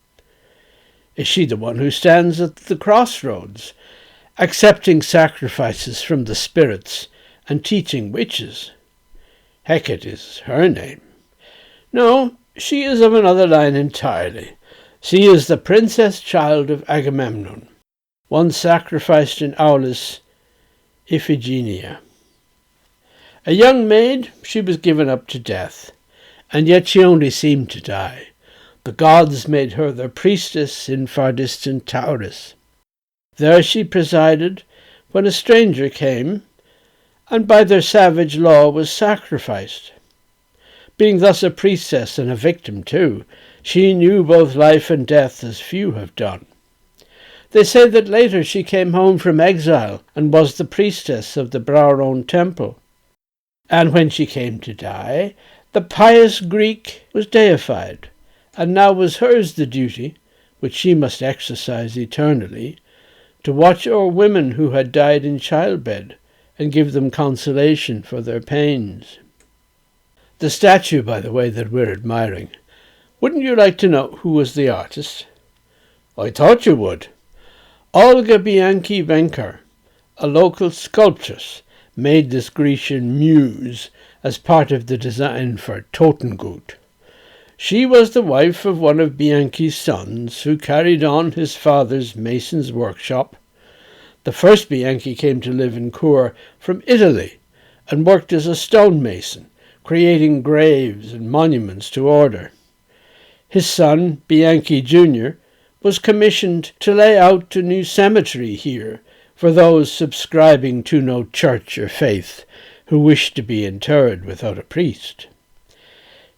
Is she the one who stands at the crossroads, accepting sacrifices from the spirits and teaching witches? Hecate is her name. No, she is of another line entirely. She is the princess child of Agamemnon, one sacrificed in Aulis, Iphigenia. A young maid, she was given up to death, and yet she only seemed to die. The gods made her their priestess in far distant Taurus. There she presided when a stranger came, and by their savage law was sacrificed. Being thus a priestess and a victim too, she knew both life and death as few have done. They say that later she came home from exile and was the priestess of the Brauron temple. And when she came to die, the pious Greek was deified, and now was hers the duty, which she must exercise eternally, to watch o'er women who had died in childbed, and give them consolation for their pains. The statue, by the way, that we're admiring, wouldn't you like to know who was the artist? I thought you would. Olga Bianchi-Venker, a local sculptress, made this Grecian Muse as part of the design for Totengut. She was the wife of one of Bianchi's sons, who carried on his father's mason's workshop. The first Bianchi came to live in Coire from Italy and worked as a stonemason, creating graves and monuments to order. His son, Bianchi Jr., was commissioned to lay out a new cemetery here for those subscribing to no church or faith who wished to be interred without a priest.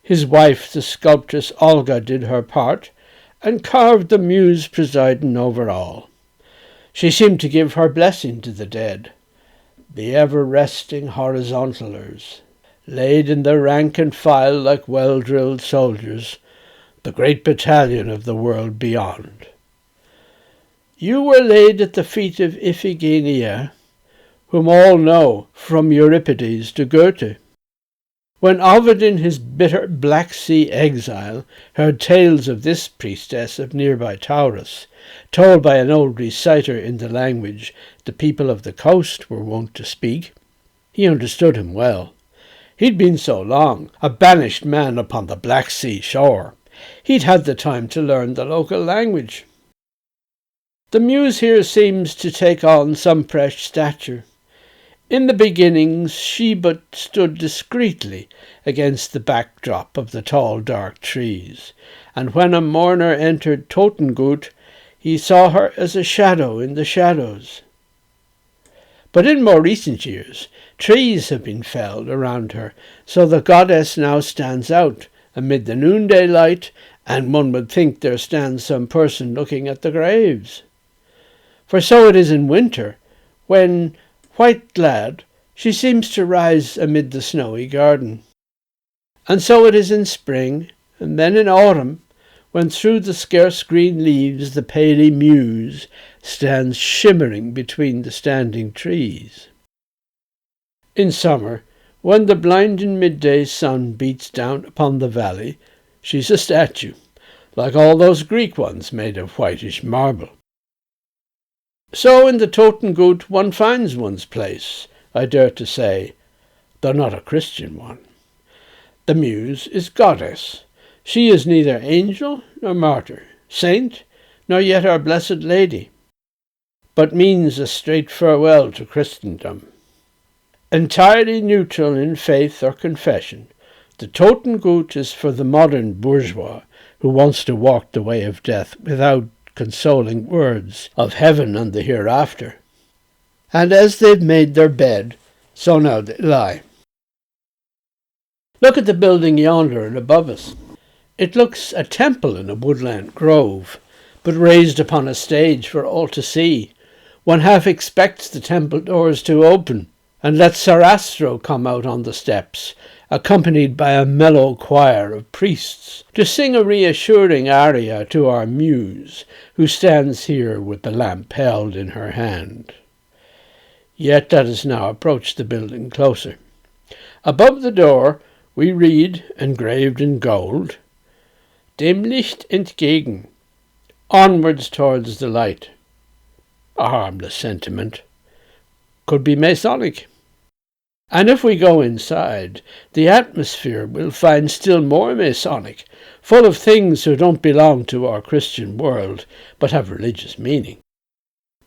His wife, the sculptress Olga, did her part and carved the Muse presiding over all. She seemed to give her blessing to the dead, the ever-resting horizontalers, laid in their rank and file like well-drilled soldiers, the great battalion of the world beyond. You were laid at the feet of Iphigenia, whom all know, from Euripides to Goethe. When Ovid in his bitter Black Sea exile heard tales of this priestess of nearby Taurus, told by an old reciter in the language the people of the coast were wont to speak, he understood him well. He'd been so long a banished man upon the Black Sea shore, he'd had the time to learn the local language. The muse here seems to take on some fresh stature. In the beginnings she but stood discreetly against the backdrop of the tall dark trees, and when a mourner entered Totengut, he saw her as a shadow in the shadows. But in more recent years, trees have been felled around her, so the goddess now stands out amid the noonday light, and one would think there stands some person looking at the graves. For so it is in winter, when, white-clad, she seems to rise amid the snowy garden. And so it is in spring, and then in autumn, when through the scarce green leaves the paly muse stands shimmering between the standing trees. In summer, when the blinding midday sun beats down upon the valley, she's a statue, like all those Greek ones made of whitish marble. So in the Totengut one finds one's place, I dare to say, though not a Christian one. The muse is goddess. She is neither angel nor martyr, saint, nor yet our Blessed Lady, but means a straight farewell to Christendom. Entirely neutral in faith or confession, the Totengut is for the modern bourgeois who wants to walk the way of death without consoling words of heaven and the hereafter. And as they've made their bed, so now they lie. Look at the building yonder and above us. It looks a temple in a woodland grove, but raised upon a stage for all to see. One half expects the temple doors to open, and let Sarastro come out on the steps, accompanied by a mellow choir of priests, to sing a reassuring aria to our muse, who stands here with the lamp held in her hand. Yet let us now approach the building closer. Above the door we read, engraved in gold, Dem Licht entgegen, onwards towards the light. A harmless sentiment. Could be Masonic. And if we go inside, the atmosphere will find still more Masonic, full of things who don't belong to our Christian world, but have religious meaning.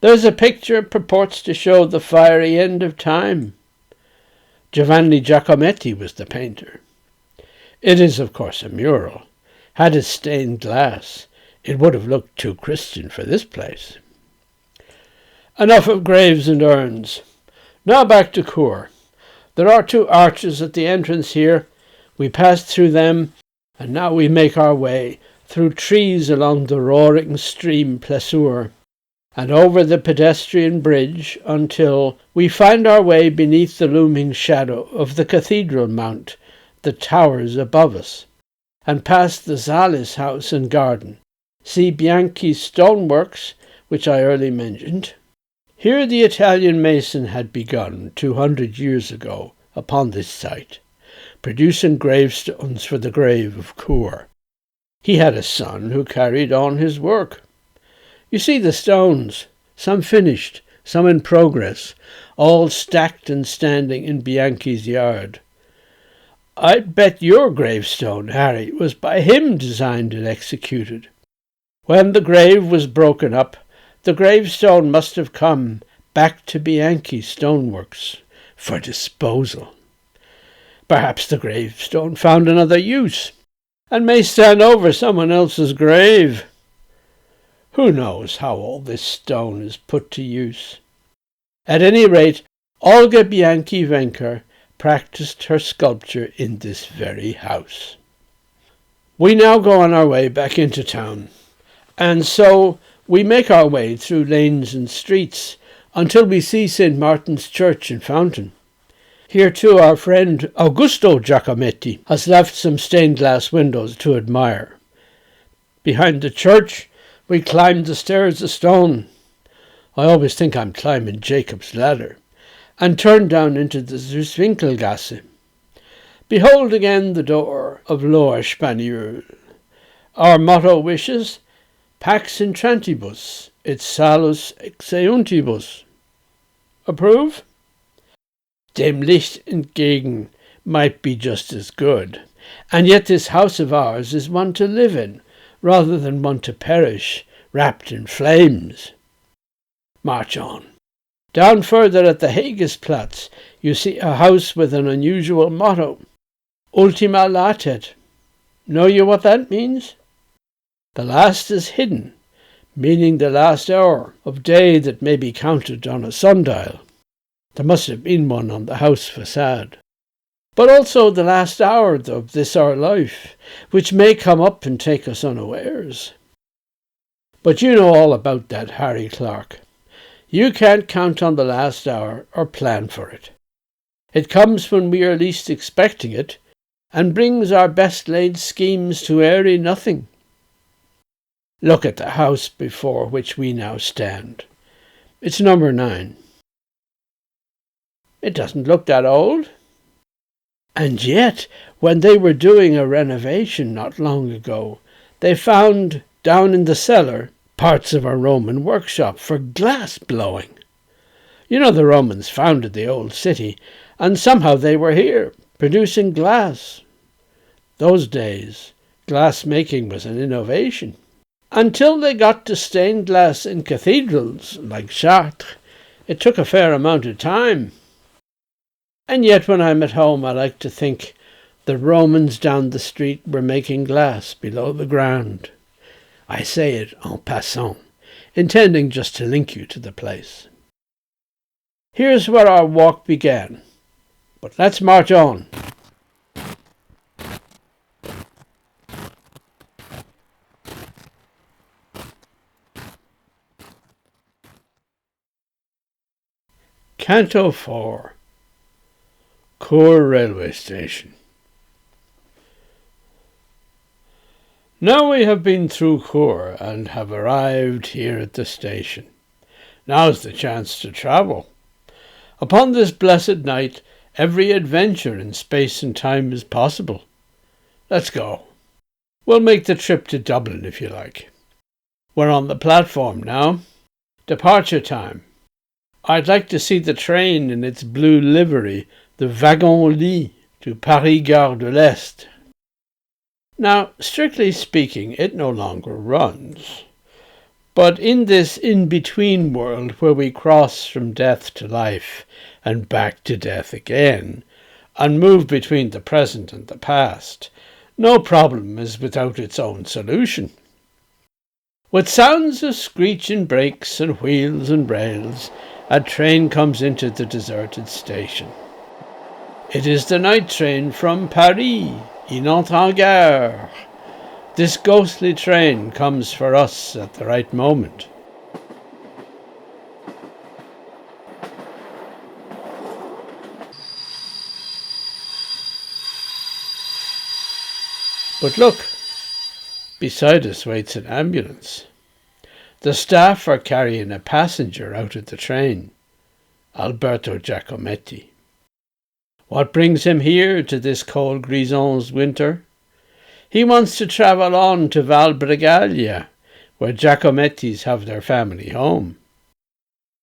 There's a picture purports to show the fiery end of time. Giovanni Giacometti was the painter. It is, of course, a mural. Had it stained glass, it would have looked too Christian for this place. Enough of graves and urns. Now back to Chur. There are 2 arches at the entrance here. We passed through them, and now we make our way through trees along the roaring stream Plessur, and over the pedestrian bridge until we find our way beneath the looming shadow of the cathedral mount that towers above us, and past the Zalis house and garden. See Bianchi's stoneworks, which I early mentioned. Here the Italian mason had begun 200 years ago upon this site, producing gravestones for the grave of Coire. He had a son who carried on his work. You see the stones, some finished, some in progress, all stacked and standing in Bianchi's yard. I'd bet your gravestone, Harry, was by him designed and executed. When the grave was broken up, the gravestone must have come back to Bianchi's stoneworks for disposal. Perhaps the gravestone found another use, and may stand over someone else's grave. Who knows how all this stone is put to use? At any rate, Olga Bianchi-Venker practiced her sculpture in this very house. We now go on our way back into town, and so we make our way through lanes and streets until we see St. Martin's Church and Fountain. Here too our friend Augusto Giacometti has left some stained glass windows to admire. Behind the church we climb the stairs of stone. I always think I'm climbing Jacob's ladder, and turn down into the Zwinkkelgasse. Behold again the door of Lower Spaniel. Our motto wishes, Pax intrantibus, et salus exeuntibus. Approve? Dem Licht entgegen might be just as good, and yet this house of ours is one to live in, rather than one to perish, wrapped in flames. March on. Down further at the Hagesplatz, you see a house with an unusual motto, Ultima latet. Know you what that means? The last is hidden, meaning the last hour of day that may be counted on a sundial. There must have been one on the house facade. But also the last hour of this our life, which may come up and take us unawares. But you know all about that, Harry Clarke. You can't count on the last hour or plan for it. It comes when we are least expecting it, and brings our best laid schemes to airy nothing. Look at the house before which we now stand. It's number 9. It doesn't look that old. And yet, when they were doing a renovation not long ago, they found, down in the cellar, parts of a Roman workshop for glass blowing. You know the Romans founded the old city, and somehow they were here, producing glass. Those days, glass making was an innovation. Until they got to stained glass in cathedrals, like Chartres, it took a fair amount of time. And yet when I'm at home, I like to think the Romans down the street were making glass below the ground. I say it en passant, intending just to link you to the place. Here's where our walk began, but let's march on. Canto 4. Coire Railway Station. Now we have been through Chur and have arrived here at the station. Now's the chance to travel. Upon this blessed night, every adventure in space and time is possible. Let's go. We'll make the trip to Dublin if you like. We're on the platform now. Departure time. I'd like to see the train in its blue livery, the wagon-lit, to Paris Gare de l'Est. Now, strictly speaking, it no longer runs. But in this in-between world where we cross from death to life and back to death again, and move between the present and the past, no problem is without its own solution. With sounds of screeching brakes and wheels and rails, a train comes into the deserted station. It is the night train from Paris. Il entre en gare. This ghostly train comes for us at the right moment. But look, beside us waits an ambulance. The staff are carrying a passenger out of the train, Alberto Giacometti. What brings him here to this cold Grisons winter? He wants to travel on to Valbregaglia, where Giacomettis have their family home.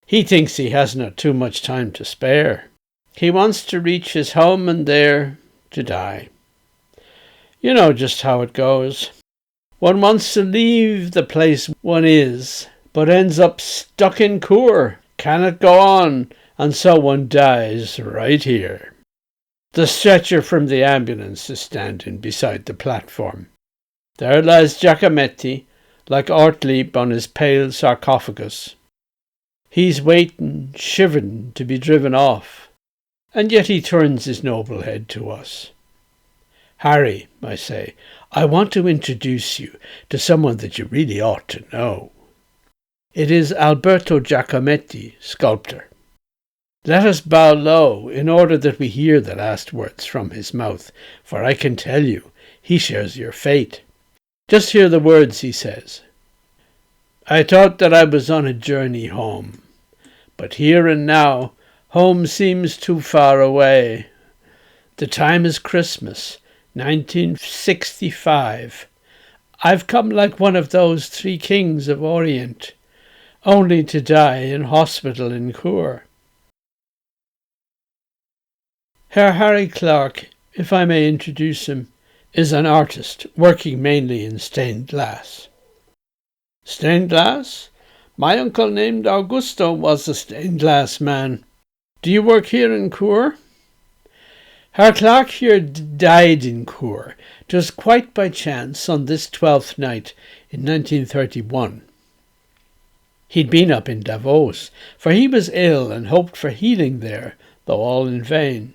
He thinks he has not too much time to spare. He wants to reach his home and there to die. You know just how it goes. One wants to leave the place one is, but ends up stuck in Chur, cannot go on, and so one dies right here. The stretcher from the ambulance is standing beside the platform. There lies Giacometti, like Ortlieb on his pale sarcophagus. He's waiting, shivering, to be driven off, and yet he turns his noble head to us. Harry, I say, I want to introduce you to someone that you really ought to know. It is Alberto Giacometti, sculptor. Let us bow low in order that we hear the last words from his mouth, for I can tell you, he shares your fate. Just hear the words he says. I thought that I was on a journey home, But here and now, home seems too far away. The time is Christmas, 1965. I've come like one of those 3 kings of Orient, only to die in hospital in Chur. Herr Harry Clarke, if I may introduce him, is an artist working mainly in stained glass. Stained glass? My uncle named Augusto was a stained glass man. Do you work here in Coire? Herr Clarke here died in Coire, just quite by chance on this 12th night in 1931. He'd been up in Davos, for he was ill and hoped for healing there, though all in vain.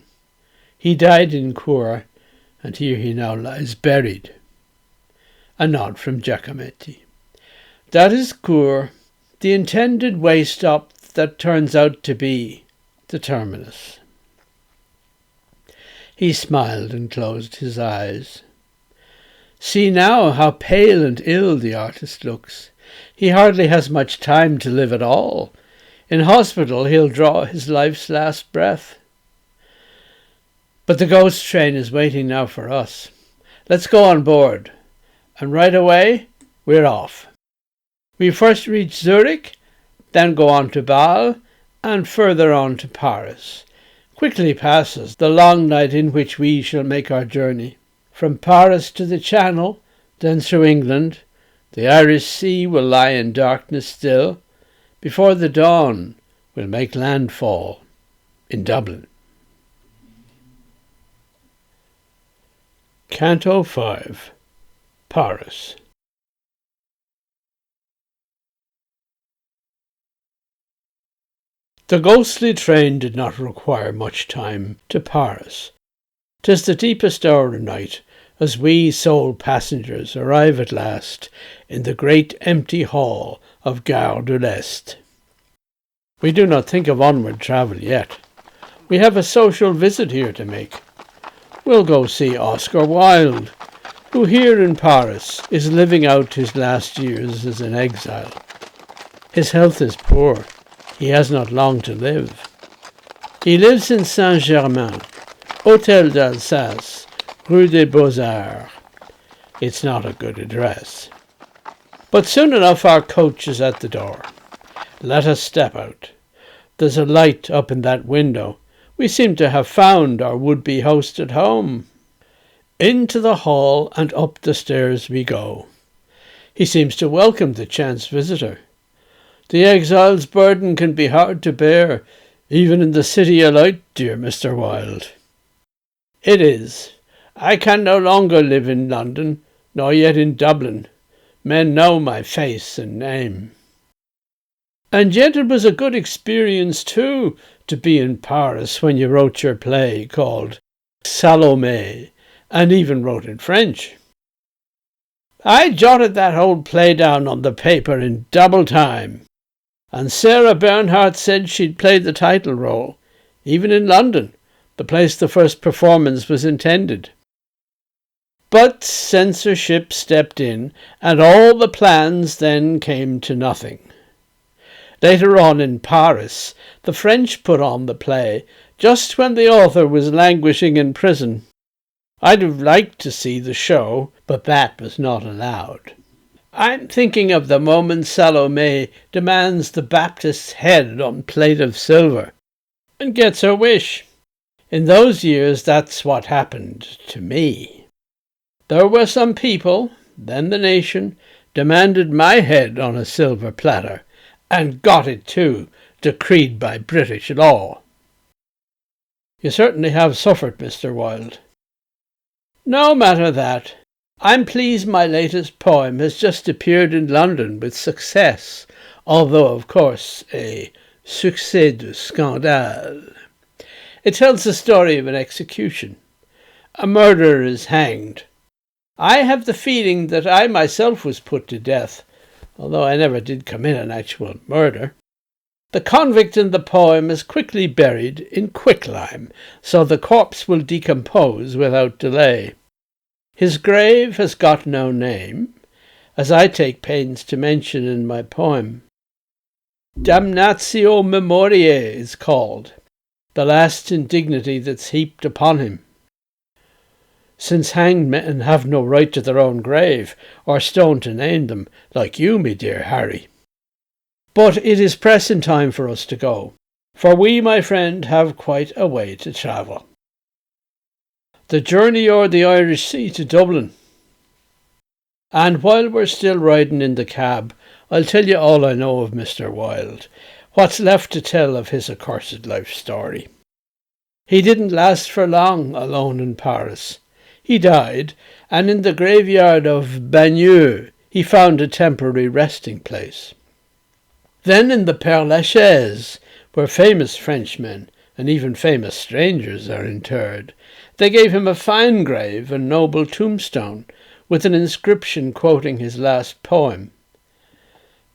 He died in Coire, and here he now lies buried. A nod from Giacometti. That is Coire, the intended way stop that turns out to be the terminus. He smiled and closed his eyes. See now how pale and ill the artist looks. He hardly has much time to live at all. In hospital he'll draw his life's last breath. But the ghost train is waiting now for us. Let's go on board. And right away, we're off. We first reach Zurich, then go on to Bâle, and further on to Paris. Quickly passes the long night in which we shall make our journey. From Paris to the Channel, then through England, the Irish Sea will lie in darkness still. Before the dawn, we'll make landfall in Dublin. Canto 5, Paris. The ghostly train did not require much time to Paris. 'Tis the deepest hour of night, as we sole passengers arrive at last in the great empty hall of Gare de l'Est. We do not think of onward travel yet. We have a social visit here to make. We'll go see Oscar Wilde, who here in Paris is living out his last years as an exile. His health is poor. He has not long to live. He lives in Saint-Germain, Hôtel d'Alsace, Rue des Beaux-Arts. It's not a good address. But soon enough our coach is at the door. Let us step out. There's a light up in that window. We seem to have found our would-be host at home. Into the hall and up the stairs we go. He seems to welcome the chance visitor. The exile's burden can be hard to bear, even in the city of light, dear Mr. Wilde. It is. I can no longer live in London, nor yet in Dublin. Men know my face and name. And yet it was a good experience, too, to be in Paris when you wrote your play called Salome, and even wrote in French. I jotted that whole play down on the paper in double time. And Sarah Bernhardt said she'd play the title role, even in London, the place the first performance was intended. But censorship stepped in, and all the plans then came to nothing. Later on in Paris, the French put on the play, just when the author was languishing in prison. I'd have liked to see the show, but that was not allowed. I'm thinking of the moment Salome demands the Baptist's head on plate of silver, and gets her wish. In those years that's what happened to me. There were some people, then the nation, demanded my head on a silver platter, and got it too, decreed by British law. You certainly have suffered, Mr. Wilde. No matter that. I'm pleased my latest poem has just appeared in London with success, although, of course, a succès de scandale. It tells the story of an execution. A murderer is hanged. I have the feeling that I myself was put to death, although I never did commit an actual murder. The convict in the poem is quickly buried in quicklime, so the corpse will decompose without delay. His grave has got no name, as I take pains to mention in my poem. Damnatio memoriae is called, the last indignity that's heaped upon him. Since hanged men have no right to their own grave, or stone to name them, like you, me dear Harry. But it is pressing time for us to go, for we, my friend, have quite a way to travel. The journey o'er the Irish Sea to Dublin. And while we're still riding in the cab, I'll tell you all I know of Mr. Wilde, what's left to tell of his accursed life story. He didn't last for long alone in Paris. He died, and in the graveyard of Bagneux he found a temporary resting place. Then in the Père Lachaise, where famous Frenchmen and even famous strangers are interred, they gave him a fine grave and noble tombstone, with an inscription quoting his last poem.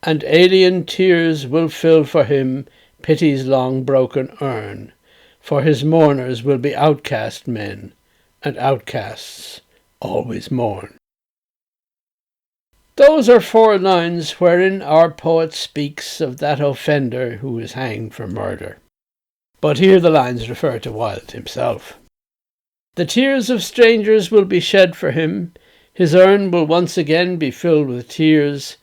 And alien tears will fill for him pity's long broken urn, for his mourners will be outcast men, and outcasts always mourn. Those are 4 lines wherein our poet speaks of that offender who is hanged for murder. But here the lines refer to Wilde himself. The tears of strangers will be shed for him, his urn will once again be filled with tears,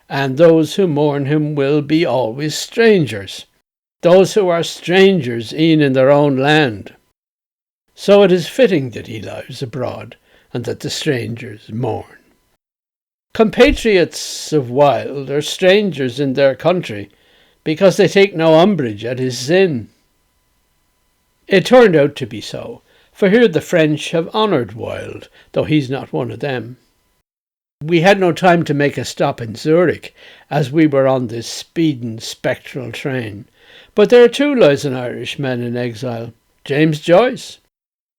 and those who mourn him will be always strangers, those who are strangers e'en in their own land. So it is fitting that he lies abroad, and that the strangers mourn. Compatriots of Wilde are strangers in their country, because they take no umbrage at his sin. It turned out to be so, for here the French have honoured Wilde, though he's not one of them. We had no time to make a stop in Zurich, as we were on this speeding spectral train, but there too lies an Irishman in exile, James Joyce.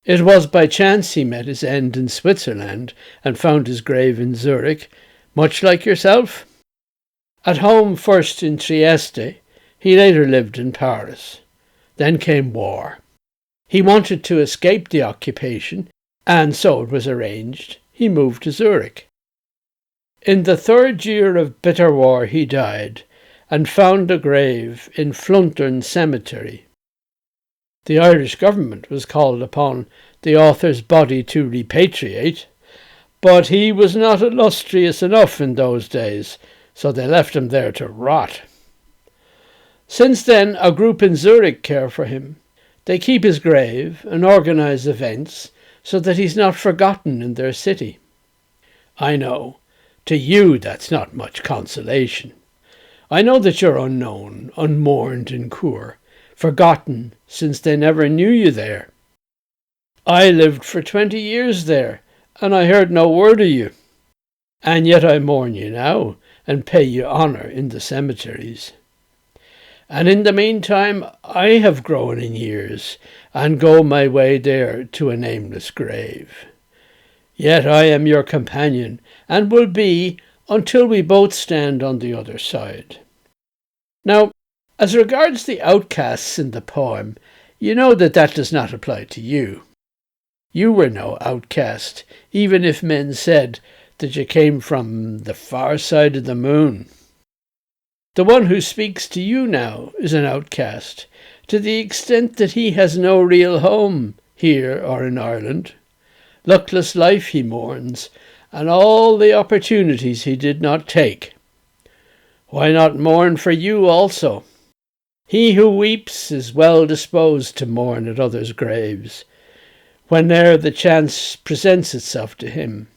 It was by chance he met his end in Switzerland and found his grave in Zurich, much like yourself. At home first in Trieste, he later lived in Paris. Then came war. He wanted to escape the occupation, and so it was arranged he moved to Zurich. In the 3rd year of bitter war he died, and found a grave in Fluntern Cemetery. The Irish government was called upon the author's body to repatriate, but he was not illustrious enough in those days, so they left him there to rot. Since then, a group in Zurich care for him. They keep his grave and organise events so that he's not forgotten in their city. I know, to you that's not much consolation. I know that you're unknown, unmourned in Chur, forgotten since they never knew you there. I lived for 20 years there, and I heard no word of you. And yet I mourn you now, and pay you honour in the cemeteries. And in the meantime I have grown in years, and go my way there to a nameless grave. Yet I am your companion, and will be until we both stand on the other side. Now, as regards the outcasts in the poem, you know that does not apply to you. You were no outcast, even if men said that you came from the far side of the moon. The one who speaks to you now is an outcast, to the extent that he has no real home here or in Ireland. Luckless life he mourns, and all the opportunities he did not take. Why not mourn for you also? He who weeps is well disposed to mourn at others' graves, whene'er the chance presents itself to him.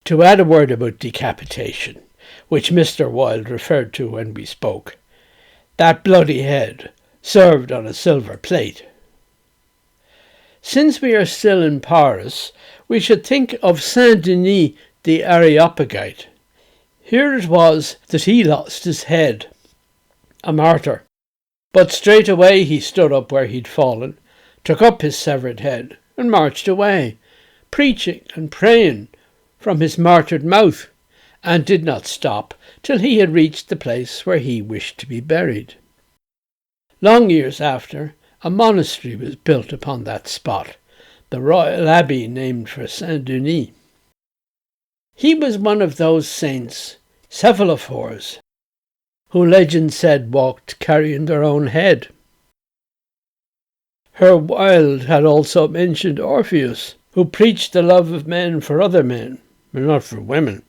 To add a word about decapitation, which Mr. Wilde referred to when we spoke, that bloody head, served on a silver plate. Since we are still in Paris, we should think of Saint-Denis the Areopagite. Here it was that he lost his head, a martyr. But straight away he stood up where he'd fallen, took up his severed head, and marched away, preaching and praying from his martyred mouth, and did not stop till he had reached the place where he wished to be buried. Long years after, a monastery was built upon that spot, the Royal Abbey named for Saint-Denis. He was one of those saints, cephalophores, who legend said walked carrying their own head. Her Wilde had also mentioned Orpheus, who preached the love of men for other men, but not for women,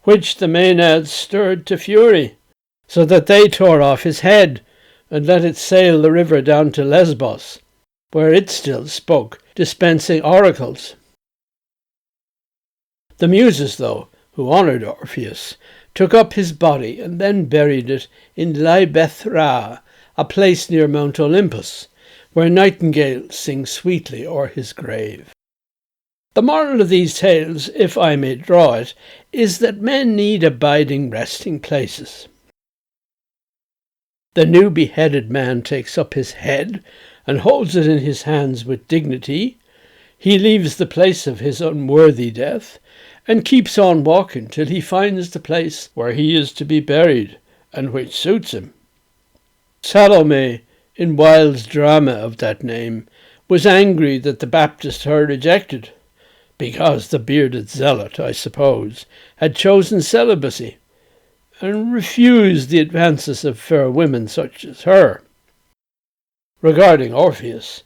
which the Maenads stirred to fury, so that they tore off his head and let it sail the river down to Lesbos, where it still spoke, dispensing oracles. The Muses, though, who honoured Orpheus, took up his body and then buried it in Laibethra, a place near Mount Olympus, where nightingales sing sweetly o'er his grave. The moral of these tales, if I may draw it, is that men need abiding resting places. The new beheaded man takes up his head and holds it in his hands with dignity. He leaves the place of his unworthy death and keeps on walking till he finds the place where he is to be buried and which suits him. Salome, in Wilde's drama of that name, was angry that the Baptist her rejected, because the bearded zealot, I suppose, had chosen celibacy, and refused the advances of fair women such as her. Regarding Orpheus,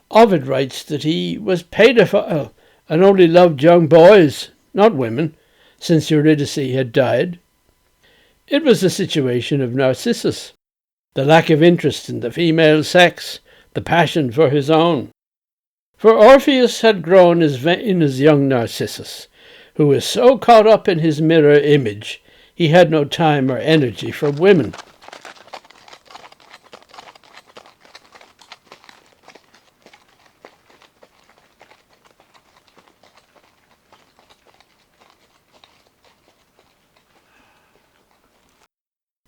Ovid writes that he was paedophile and only loved young boys, not women, since Eurydice had died. It was the situation of Narcissus, the lack of interest in the female sex, the passion for his own. For Orpheus had grown in his young Narcissus, who was so caught up in his mirror image he had no time or energy for women.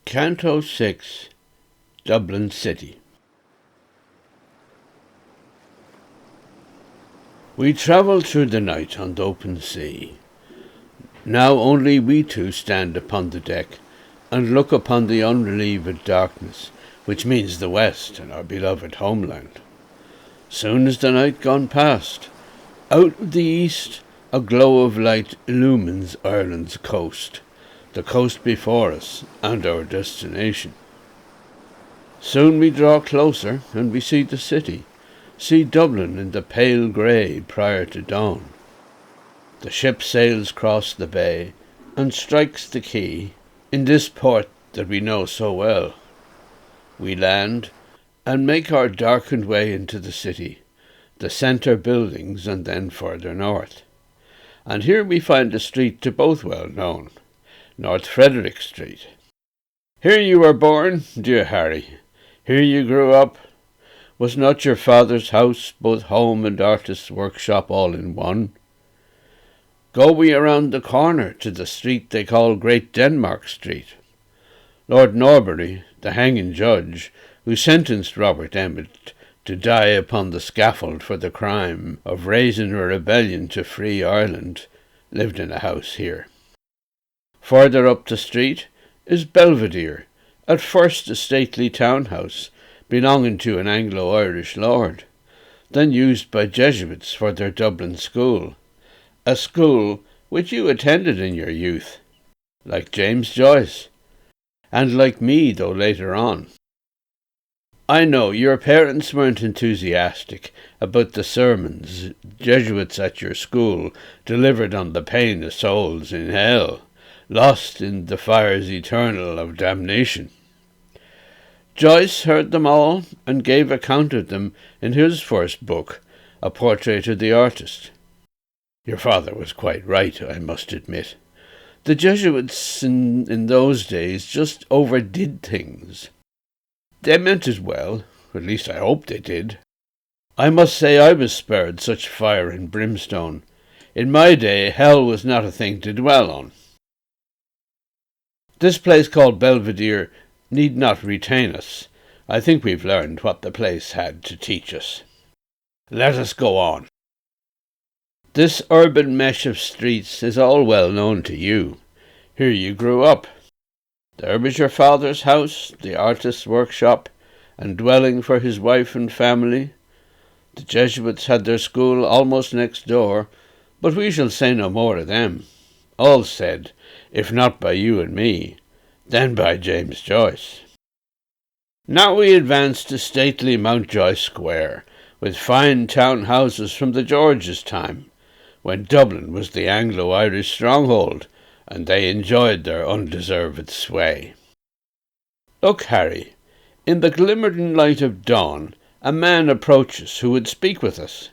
Canto 6, Dublin City. We travelled through the night on the open sea. Now only we two stand upon the deck and look upon the unrelieved darkness, which means the west and our beloved homeland. Soon is the night gone past. Out of the east a glow of light illumines Ireland's coast, the coast before us and our destination. Soon we draw closer and we see the city, see Dublin in the pale grey prior to dawn. The ship sails across the bay and strikes the quay in this port that we know so well. We land and make our darkened way into the city, the centre buildings and then further north. And here we find a street to both well known, North Frederick Street. Here you were born, dear Harry, here you grew up. Was not your father's house both home and artist's workshop all in one? Go we around the corner to the street they call Great Denmark Street. Lord Norbury, the hanging judge, who sentenced Robert Emmet to die upon the scaffold for the crime of raising a rebellion to free Ireland, lived in a house here. Further up the street is Belvedere, at first a stately townhouse belonging to an Anglo-Irish lord, then used by Jesuits for their Dublin school, a school which you attended in your youth, like James Joyce, and like me, though later on. I know your parents weren't enthusiastic about the sermons Jesuits at your school delivered on the pain of souls in hell, lost in the fires eternal of damnation. Joyce heard them all and gave account of them in his first book, A Portrait of the Artist. Your father was quite right, I must admit. The Jesuits in those days just overdid things. They meant it well, at least I hope they did. I must say I was spared such fire and brimstone. In my day, hell was not a thing to dwell on. This place called Belvedere need not retain us. I think we've learned what the place had to teach us. Let us go on. This urban mesh of streets is all well known to you. Here you grew up. There was your father's house, the artist's workshop, and dwelling for his wife and family. The Jesuits had their school almost next door, but we shall say no more of them. All said, if not by you and me, then by James Joyce. Now we advance to stately Mountjoy Square, with fine town houses from the George's time, when Dublin was the Anglo-Irish stronghold, and they enjoyed their undeserved sway. Look, Harry, in the glimmering light of dawn, a man approaches who would speak with us,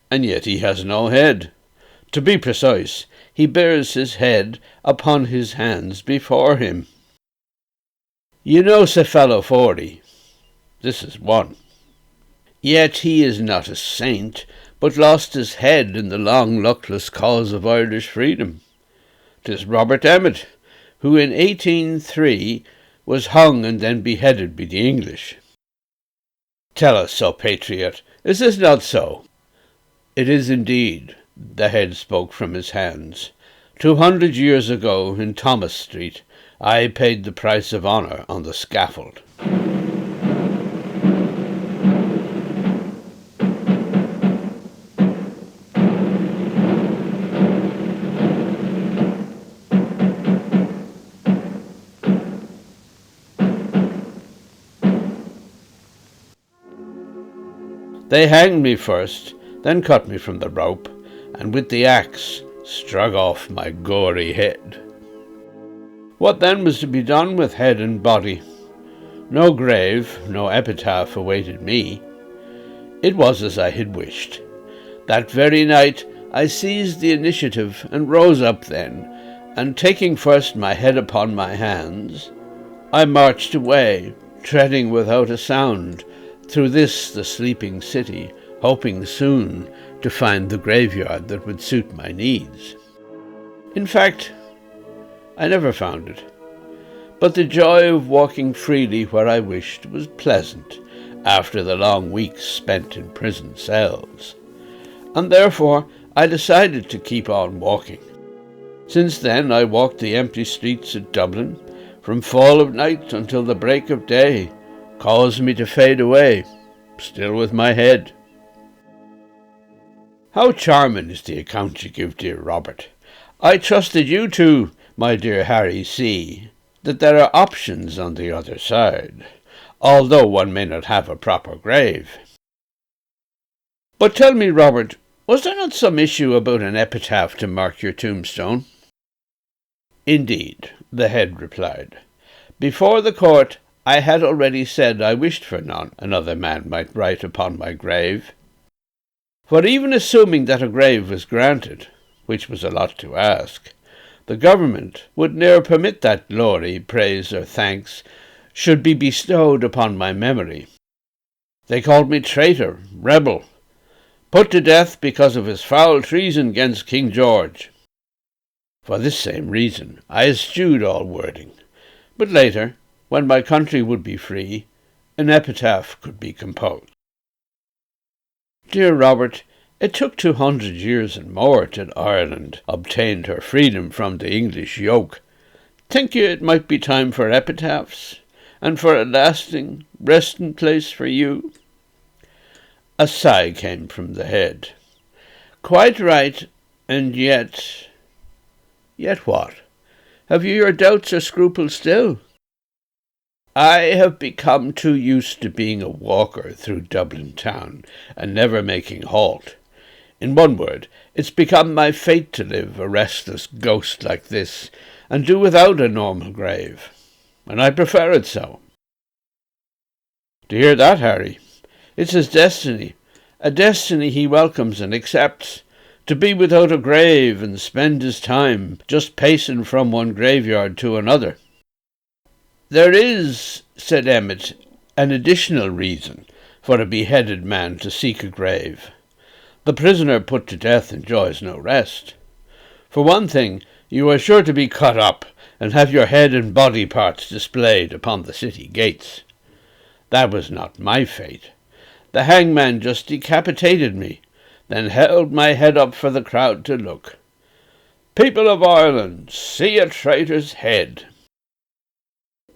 and yet he has no head. To be precise, he bears his head upon his hands before him. You know Cephalophore. This is one. Yet he is not a saint, but lost his head in the long luckless cause of Irish freedom. 'Tis Robert Emmet, who in 1803 was hung and then beheaded by the English. Tell us so, patriot, is this not so? It is indeed, the head spoke from his hands. 200 years ago, in Thomas Street, I paid the price of honour on the scaffold. They hanged me first, then cut me from the rope, and with the axe struck off my gory head. What then was to be done with head and body? No grave, no epitaph awaited me. It was as I had wished. That very night I seized the initiative and rose up then, and taking first my head upon my hands, I marched away, treading without a sound, through this the sleeping city, hoping soon to find the graveyard that would suit my needs. In fact, I never found it, but the joy of walking freely where I wished was pleasant after the long weeks spent in prison cells, and therefore I decided to keep on walking. Since then I walked the empty streets of Dublin, from fall of night until the break of day, caused me to fade away, still with my head. How charming is the account you give, dear Robert. I trust that you too, my dear Harry, see that there are options on the other side, although one may not have a proper grave. But tell me, Robert, was there not some issue about an epitaph to mark your tombstone? Indeed, the head replied. Before the court I had already said I wished for none another man might write upon my grave. For even assuming that a grave was granted, which was a lot to ask, the government would ne'er permit that glory, praise, or thanks should be bestowed upon my memory. They called me traitor, rebel, put to death because of his foul treason against King George. For this same reason I eschewed all wording, but later, when my country would be free, an epitaph could be composed. Dear Robert, it took 200 years and more till Ireland obtained her freedom from the English yoke. Think you it might be time for epitaphs, and for a lasting resting place for you? A sigh came from the head. Quite right, and yet... Yet what? Have you your doubts or scruples still? I have become too used to being a walker through Dublin town, and never making halt. In one word, it's become my fate to live a restless ghost like this, and do without a normal grave, and I prefer it so. To hear that, Harry, it's his destiny, a destiny he welcomes and accepts, to be without a grave and spend his time just pacing from one graveyard to another. There is, said Emmet, an additional reason for a beheaded man to seek a grave. The prisoner put to death enjoys no rest. For one thing, you are sure to be cut up and have your head and body parts displayed upon the city gates. That was not my fate. The hangman just decapitated me, then held my head up for the crowd to look. People of Ireland, see a traitor's head.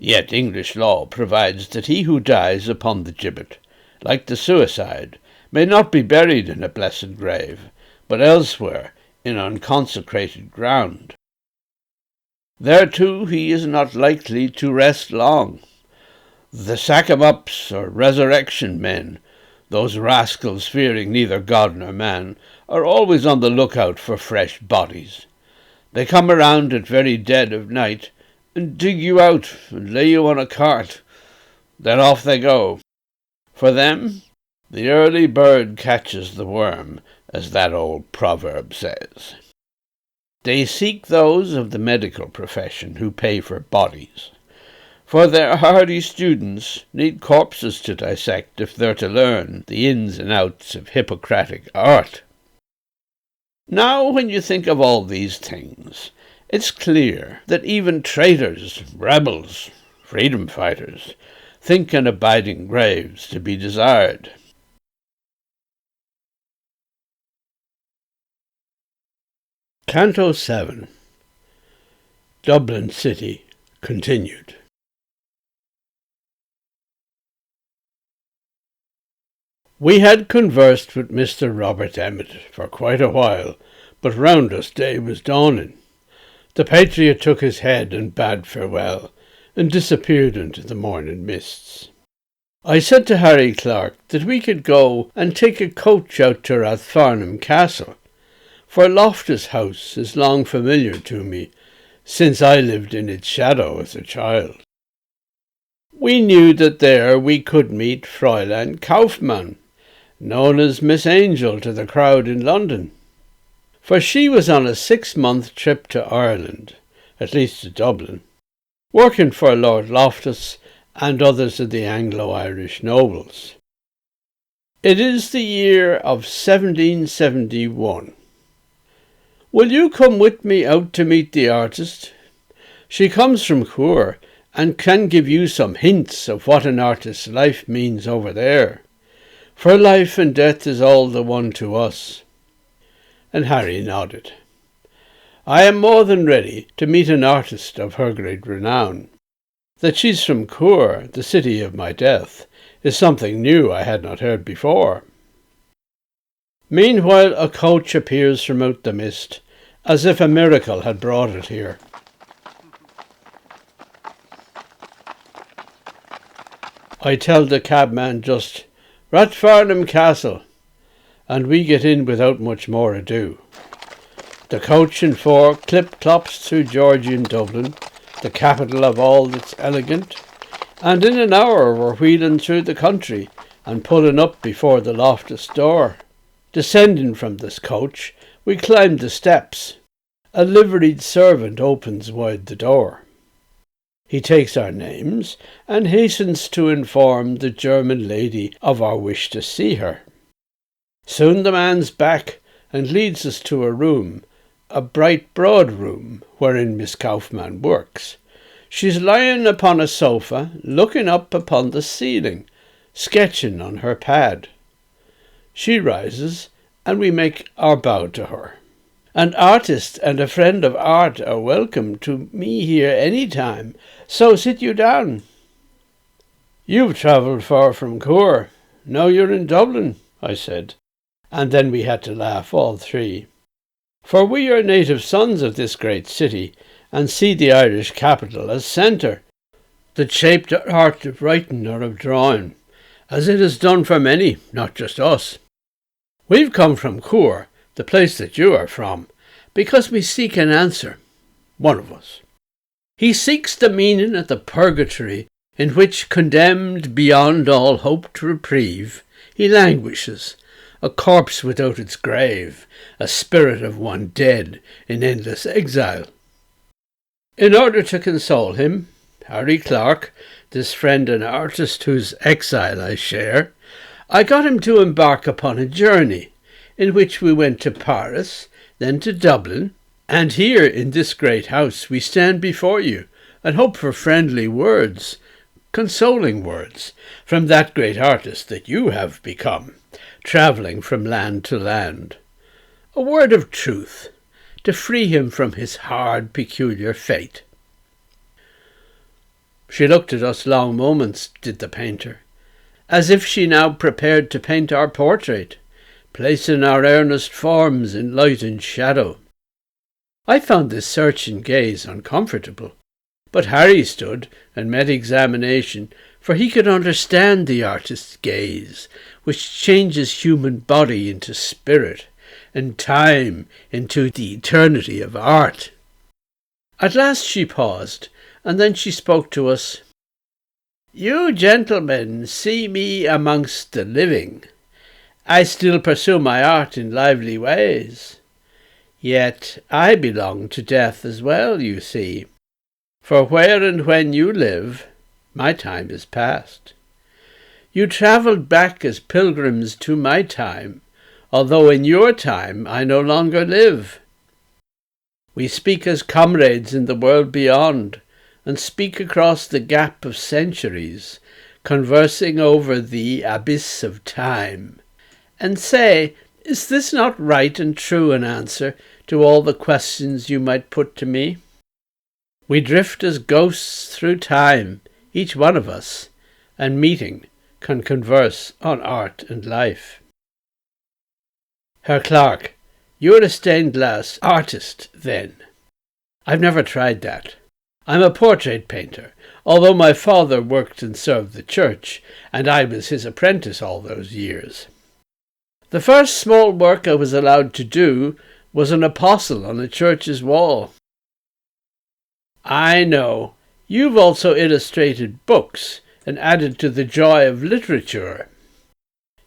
Yet English law provides that he who dies upon the gibbet, like the suicide, may not be buried in a blessed grave, but elsewhere in unconsecrated ground. There too he is not likely to rest long. The sack-em-ups or resurrection men, those rascals fearing neither God nor man, are always on the lookout for fresh bodies. They come around at very dead of night and dig you out and lay you on a cart. Then off they go. For them, the early bird catches the worm, as that old proverb says. They seek those of the medical profession who pay for bodies, for their hardy students need corpses to dissect if they're to learn the ins and outs of Hippocratic art. Now, when you think of all these things, it's clear that even traitors, rebels, freedom fighters, think an abiding graves to be desired. Canto 7. Dublin City, continued. We had conversed with Mr. Robert Emmet for quite a while, but round us day was dawning. The patriot took his head and bade farewell, and disappeared into the morning mists. I said to Harry Clarke that we could go and take a coach out to Rathfarnham Castle, for Loftus House is long familiar to me, since I lived in its shadow as a child. We knew that there we could meet Fräulein Kauffmann, known as Miss Angel to the crowd in London, for she was on a 6-month trip to Ireland, at least to Dublin, working for Lord Loftus and others of the Anglo-Irish nobles. It is the year of 1771. Will you come with me out to meet the artist? She comes from Chur and can give you some hints of what an artist's life means over there. For life and death is all the one to us. And Harry nodded. I am more than ready to meet an artist of her great renown. That she's from Coire, the city of my death, is something new I had not heard before. Meanwhile a coach appears from out the mist, as if a miracle had brought it here. I tell the cabman just, Rathfarnham Castle, and we get in without much more ado. The coach and four clip-clops through Georgian Dublin, the capital of all that's elegant, and in an hour we're wheeling through the country and pulling up before the Loftus door. Descending from this coach, we climb the steps. A liveried servant opens wide the door. He takes our names and hastens to inform the German lady of our wish to see her. Soon the man's back and leads us to a room, a bright broad room, wherein Miss Kauffmann works. She's lying upon a sofa, looking up upon the ceiling, sketching on her pad. She rises, and we make our bow to her. An artist and a friend of art are welcome to me here any time, so sit you down. You've travelled far from Chur. Now you're in Dublin, I said, and then we had to laugh all three. For we are native sons of this great city, and see the Irish capital as centre, that shaped our art of writing or of drawing, as it has done for many, not just us. We've come from Chur, the place that you are from, because we seek an answer, one of us. He seeks the meaning of the purgatory in which, condemned beyond all hope to reprieve, he languishes, a corpse without its grave, a spirit of one dead in endless exile. In order to console him, Harry Clarke, this friend and artist whose exile I share, I got him to embark upon a journey, in which we went to Paris, then to Dublin, and here in this great house we stand before you, and hope for friendly words, consoling words, from that great artist that you have become, travelling from land to land. A word of truth, to free him from his hard, peculiar fate. She looked at us long moments, did the painter, as if she now prepared to paint our portrait, placing our earnest forms in light and shadow. I found this searching gaze uncomfortable, but Harry stood and met examination, for he could understand the artist's gaze, which changes human body into spirit, and time into the eternity of art. At last she paused, and then she spoke to us. "You gentlemen see me amongst the living. I still pursue my art in lively ways. Yet I belong to death as well, you see. For where and when you live, my time is past. You travelled back as pilgrims to my time, although in your time I no longer live. We speak as comrades in the world beyond, and speak across the gap of centuries, conversing over the abyss of time. And say, is this not right and true an answer to all the questions you might put to me? We drift as ghosts through time, each one of us, and meeting can converse on art and life." Herr Clarke, you're a stained glass artist, then? I've never tried that. I'm a portrait painter, although my father worked and served the church, and I was his apprentice all those years. The first small work I was allowed to do was an apostle on a church's wall. I know. You've also illustrated books and added to the joy of literature.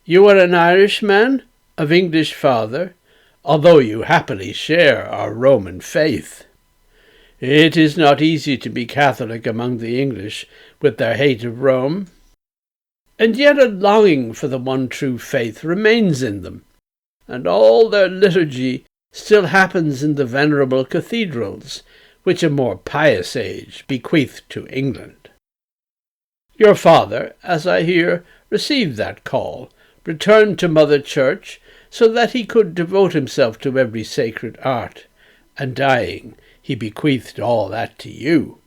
You are an Irishman of English father, although you happily share our Roman faith. It is not easy to be Catholic among the English with their hate of Rome. And yet a longing for the one true faith remains in them, and all their liturgy still happens in the venerable cathedrals, which a more pious age bequeathed to England. Your father, as I hear, received that call, returned to Mother Church, so that he could devote himself to every sacred art, and dying, he bequeathed all that to you.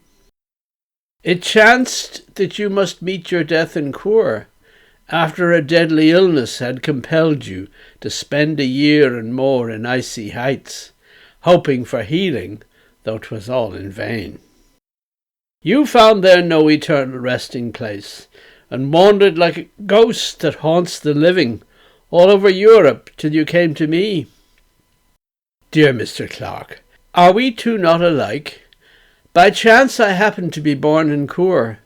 It chanced that you must meet your death in Coire, after a deadly illness had compelled you to spend a year and more in icy heights, hoping for healing, though 'twas all in vain. You found there no eternal resting place, and wandered like a ghost that haunts the living all over Europe till you came to me. Dear Mr. Clarke, are we two not alike? By chance I happened to be born in Chur.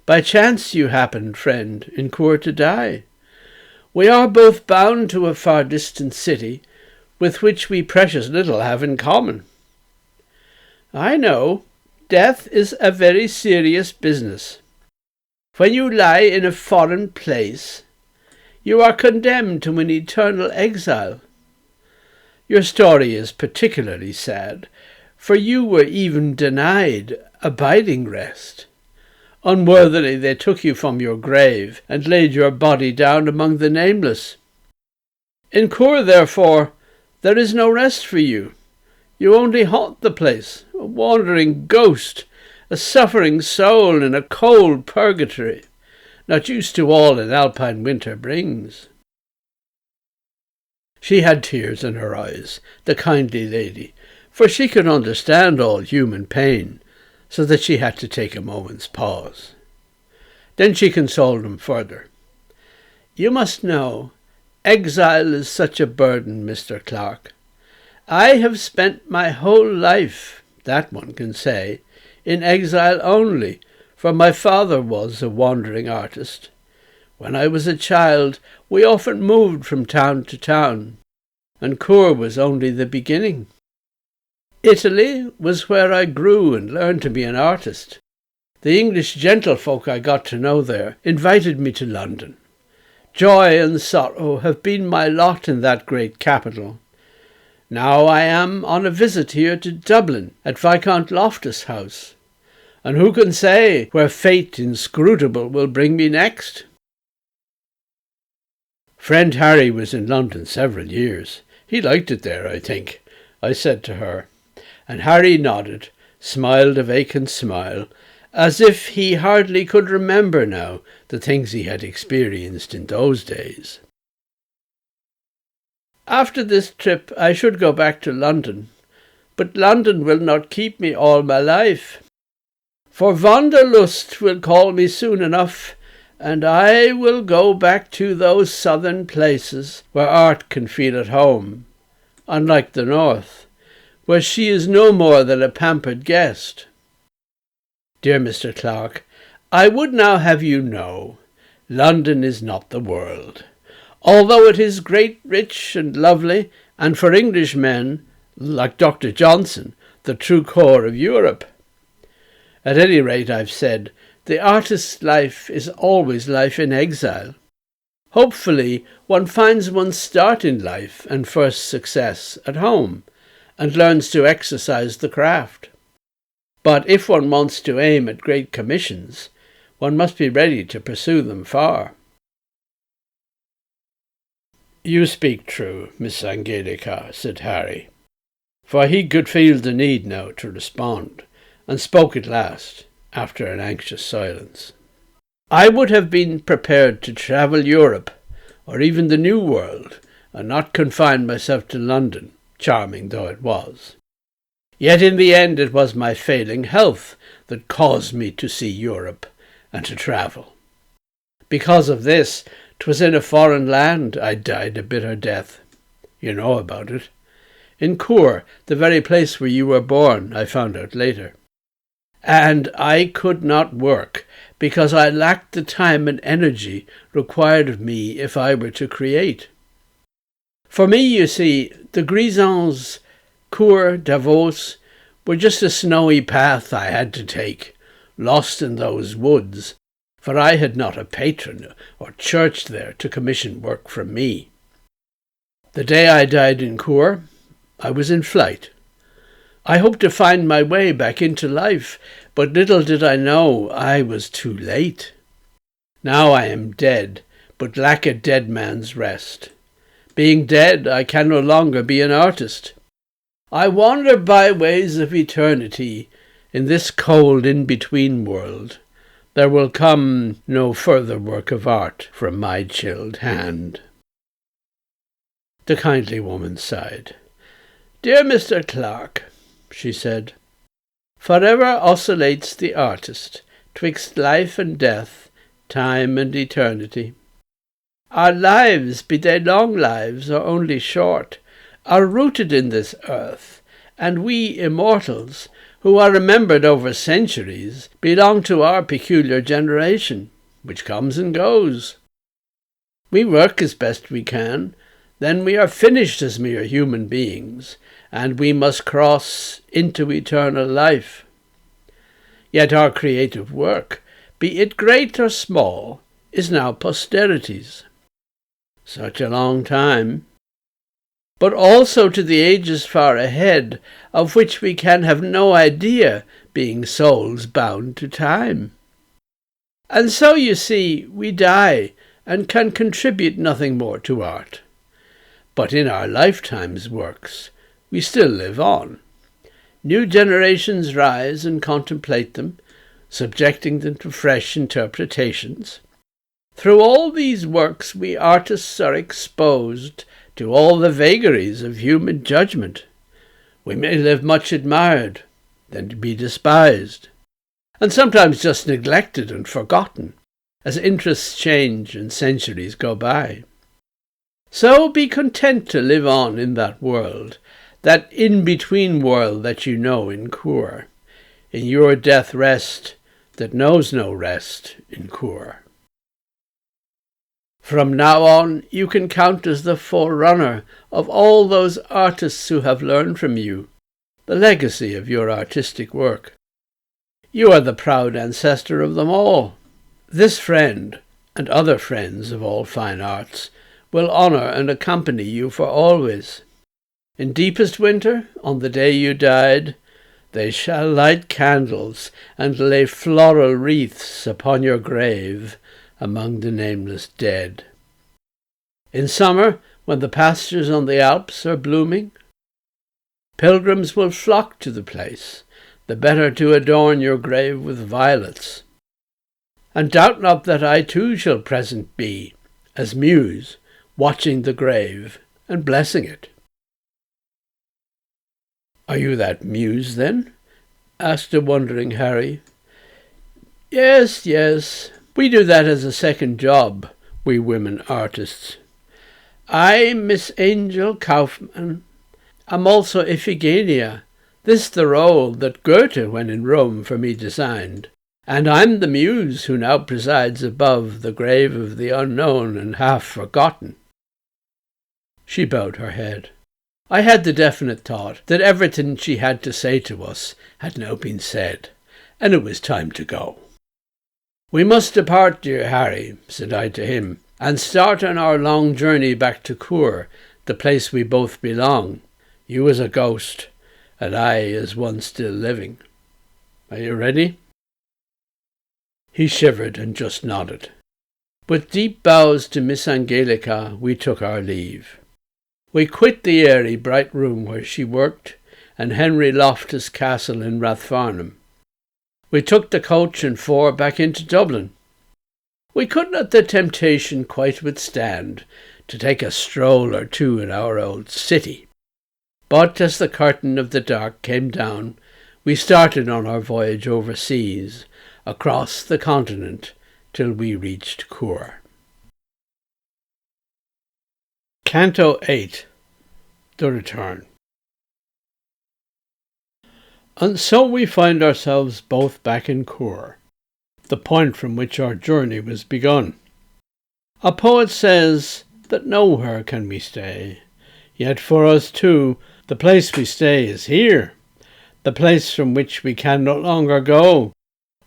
By chance you happened, friend, in Chur to die. We are both bound to a far distant city, with which we precious little have in common. I know, death is a very serious business. When you lie in a foreign place, you are condemned to an eternal exile. Your story is particularly sad, for you were even denied abiding rest. Unworthily they took you from your grave, and laid your body down among the nameless. In Chur, therefore, there is no rest for you. You only haunt the place, a wandering ghost, a suffering soul in a cold purgatory, not used to all an alpine winter brings. She had tears in her eyes, the kindly lady, for she could understand all human pain, so that she had to take a moment's pause. Then she consoled him further. You must know, exile is such a burden, Mr. Clarke. I have spent my whole life, that one can say, in exile only, for my father was a wandering artist. When I was a child, we often moved from town to town, and Chur was only the beginning. Italy was where I grew and learned to be an artist. The English gentlefolk I got to know there invited me to London. Joy and sorrow have been my lot in that great capital. Now I am on a visit here to Dublin at Viscount Loftus' house, and who can say where fate inscrutable will bring me next? Friend Harry was in London several years. He liked it there, I think, I said to her, and Harry nodded, smiled a vacant smile, as if he hardly could remember now the things he had experienced in those days. After this trip I should go back to London, but London will not keep me all my life. For Wanderlust will call me soon enough, and I will go back to those southern places where art can feel at home, unlike the north, where she is no more than a pampered guest. Dear Mr. Clarke, I would now have you know, London is not the world, although it is great, rich, and lovely, and for Englishmen, like Dr. Johnson, the true core of Europe. At any rate, I've said, the artist's life is always life in exile. Hopefully, one finds one's start in life and first success at home, and learns to exercise the craft. But if one wants to aim at great commissions, one must be ready to pursue them far. You speak true, Miss Angelika, said Harry, for he could feel the need now to respond, and spoke at last, after an anxious silence. I would have been prepared to travel Europe, or even the New World, and not confine myself to London, charming though it was. Yet in the end it was my failing health that caused me to see Europe and to travel. Because of this, 'twas in a foreign land I died a bitter death. You know about it. In Chur, the very place where you were born, I found out later. And I could not work, because I lacked the time and energy required of me if I were to create. For me, you see, the Grisons, Chur, Davos, were just a snowy path I had to take, lost in those woods, for I had not a patron or church there to commission work from me. The day I died in Chur, I was in flight. I hoped to find my way back into life, but little did I know I was too late. Now I am dead, but lack a dead man's rest. Being dead, I can no longer be an artist. I wander by ways of eternity in this cold in-between world. There will come no further work of art from my chilled hand. The kindly woman sighed. Dear Mr. Clarke, she said, forever oscillates the artist twixt life and death, time and eternity. Our lives, be they long lives or only short, are rooted in this earth, and we immortals, who are remembered over centuries, belong to our peculiar generation, which comes and goes. We work as best we can, then we are finished as mere human beings, and we must cross into eternal life. Yet our creative work, be it great or small, is now posterity's. Such a long time. But also to the ages far ahead, of which we can have no idea, being souls bound to time. And so, you see, we die, and can contribute nothing more to art. But in our lifetime's works, we still live on. New generations rise and contemplate them, subjecting them to fresh interpretations. Through all these works we artists are exposed to all the vagaries of human judgment. We may live much admired, then be despised, and sometimes just neglected and forgotten, as interests change and centuries go by. So be content to live on in that world, that in-between world that you know in Coire. In your death rest that knows no rest in Coire. From now on you can count as the forerunner of all those artists who have learned from you, the legacy of your artistic work. You are the proud ancestor of them all. This friend, and other friends of all fine arts, will honour and accompany you for always. In deepest winter, on the day you died, they shall light candles and lay floral wreaths upon your grave among the nameless dead. In summer, when the pastures on the Alps are blooming, pilgrims will flock to the place, the better to adorn your grave with violets. And doubt not that I too shall present be, as muse, watching the grave and blessing it. "Are you that muse, then?" asked a wondering Harry. Yes, yes. We do that as a second job, we women artists. I'm Miss Angel Kauffmann. I'm also Iphigenia. This the role that Goethe, when in Rome, for me designed. And I'm the muse who now presides above the grave of the unknown and half forgotten. She bowed her head. I had the definite thought that everything she had to say to us had now been said, and it was time to go. We must depart, dear Harry, said I to him, and start on our long journey back to Chur, the place we both belong, you as a ghost, and I as one still living. Are you ready? He shivered and just nodded. With deep bows to Miss Angelika, we took our leave. We quit the airy, bright room where she worked, and Henry Loftus' castle in Rathfarnham. We took the coach and four back into Dublin. We could not the temptation quite withstand to take a stroll or two in our old city. But as the curtain of the dark came down, we started on our voyage overseas, across the continent, till we reached Coire. Canto 8. The Return. And so we find ourselves both back in Chur, the point from which our journey was begun. A poet says that nowhere can we stay, yet for us too the place we stay is here, the place from which we can no longer go,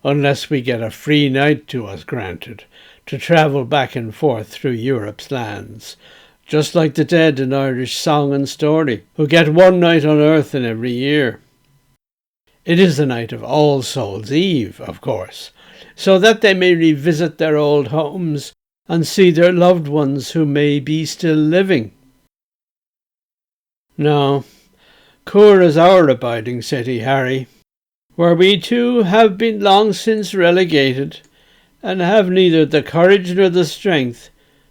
unless we get a free night to us granted, to travel back and forth through Europe's lands, just like the dead in Irish song and story, who get one night on earth in every year. It is the night of All Souls' Eve, of course, so that they may revisit their old homes and see their loved ones who may be still living. No, Chur is our abiding city, Harry, where we too have been long since relegated, and have neither the courage nor the strength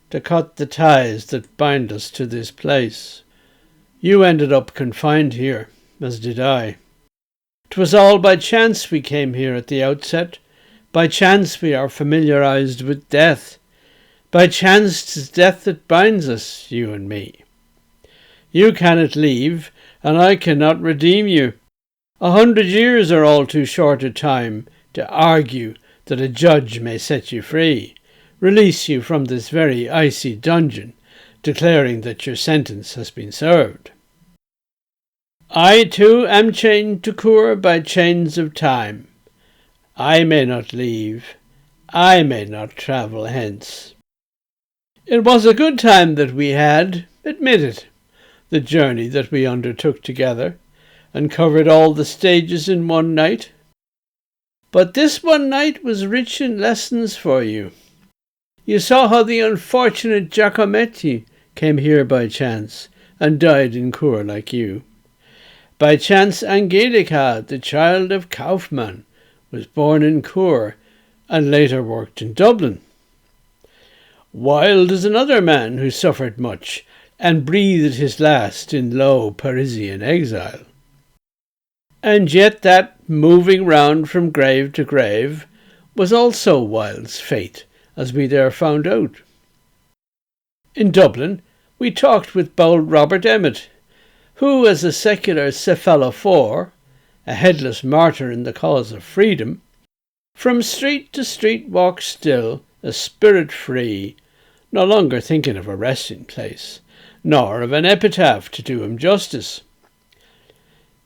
to cut the ties that bind us to this place. You ended up confined here, as did I. 'Twas all by chance we came here at the outset. By chance we are familiarized with death. By chance 'tis death that binds us, you and me. You cannot leave, and I cannot redeem you. 100 years are all too short a time to argue that a judge may set you free, release you from this very icy dungeon, declaring that your sentence has been served. I too am chained to Chur by chains of time. I may not leave, I may not travel hence. It was a good time that we had, admit it, the journey that we undertook together, and covered all the stages in one night. But this one night was rich in lessons for you. You saw how the unfortunate Giacometti came here by chance, and died in Chur like you. By chance Angelika, the child of Kauffmann, was born in Chur, and later worked in Dublin. Wilde is another man who suffered much, and breathed his last in low Parisian exile. And yet that moving round from grave to grave was also Wilde's fate, as we there found out. In Dublin we talked with bold Robert Emmet, who, as a secular cephalophore, a headless martyr in the cause of freedom, from street to street walked still, a spirit free, no longer thinking of a resting place, nor of an epitaph to do him justice.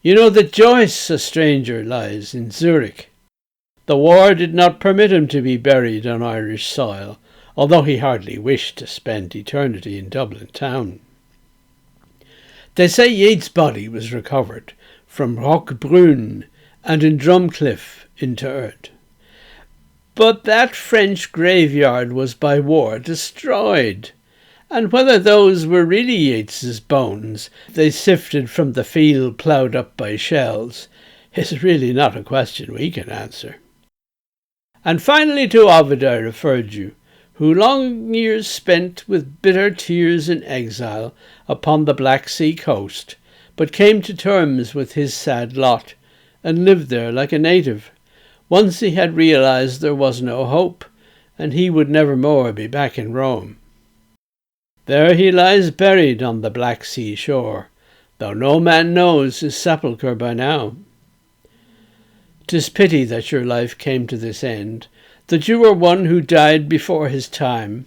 You know that Joyce, a stranger, lies in Zurich. The war did not permit him to be buried on Irish soil, although he hardly wished to spend eternity in Dublin town. They say Yeats' body was recovered from Roquebrune and in Drumcliff interred. But that French graveyard was by war destroyed, and whether those were really Yeats's bones they sifted from the field ploughed up by shells is really not a question we can answer. And finally to Ovid I referred you, who long years spent with bitter tears in exile upon the Black Sea coast, but came to terms with his sad lot and lived there like a native. Once he had realized there was no hope, and he would never more be back in Rome. There he lies buried on the Black Sea shore, though no man knows his sepulchre by now. 'Tis pity that your life came to this end, that you were one who died before his time.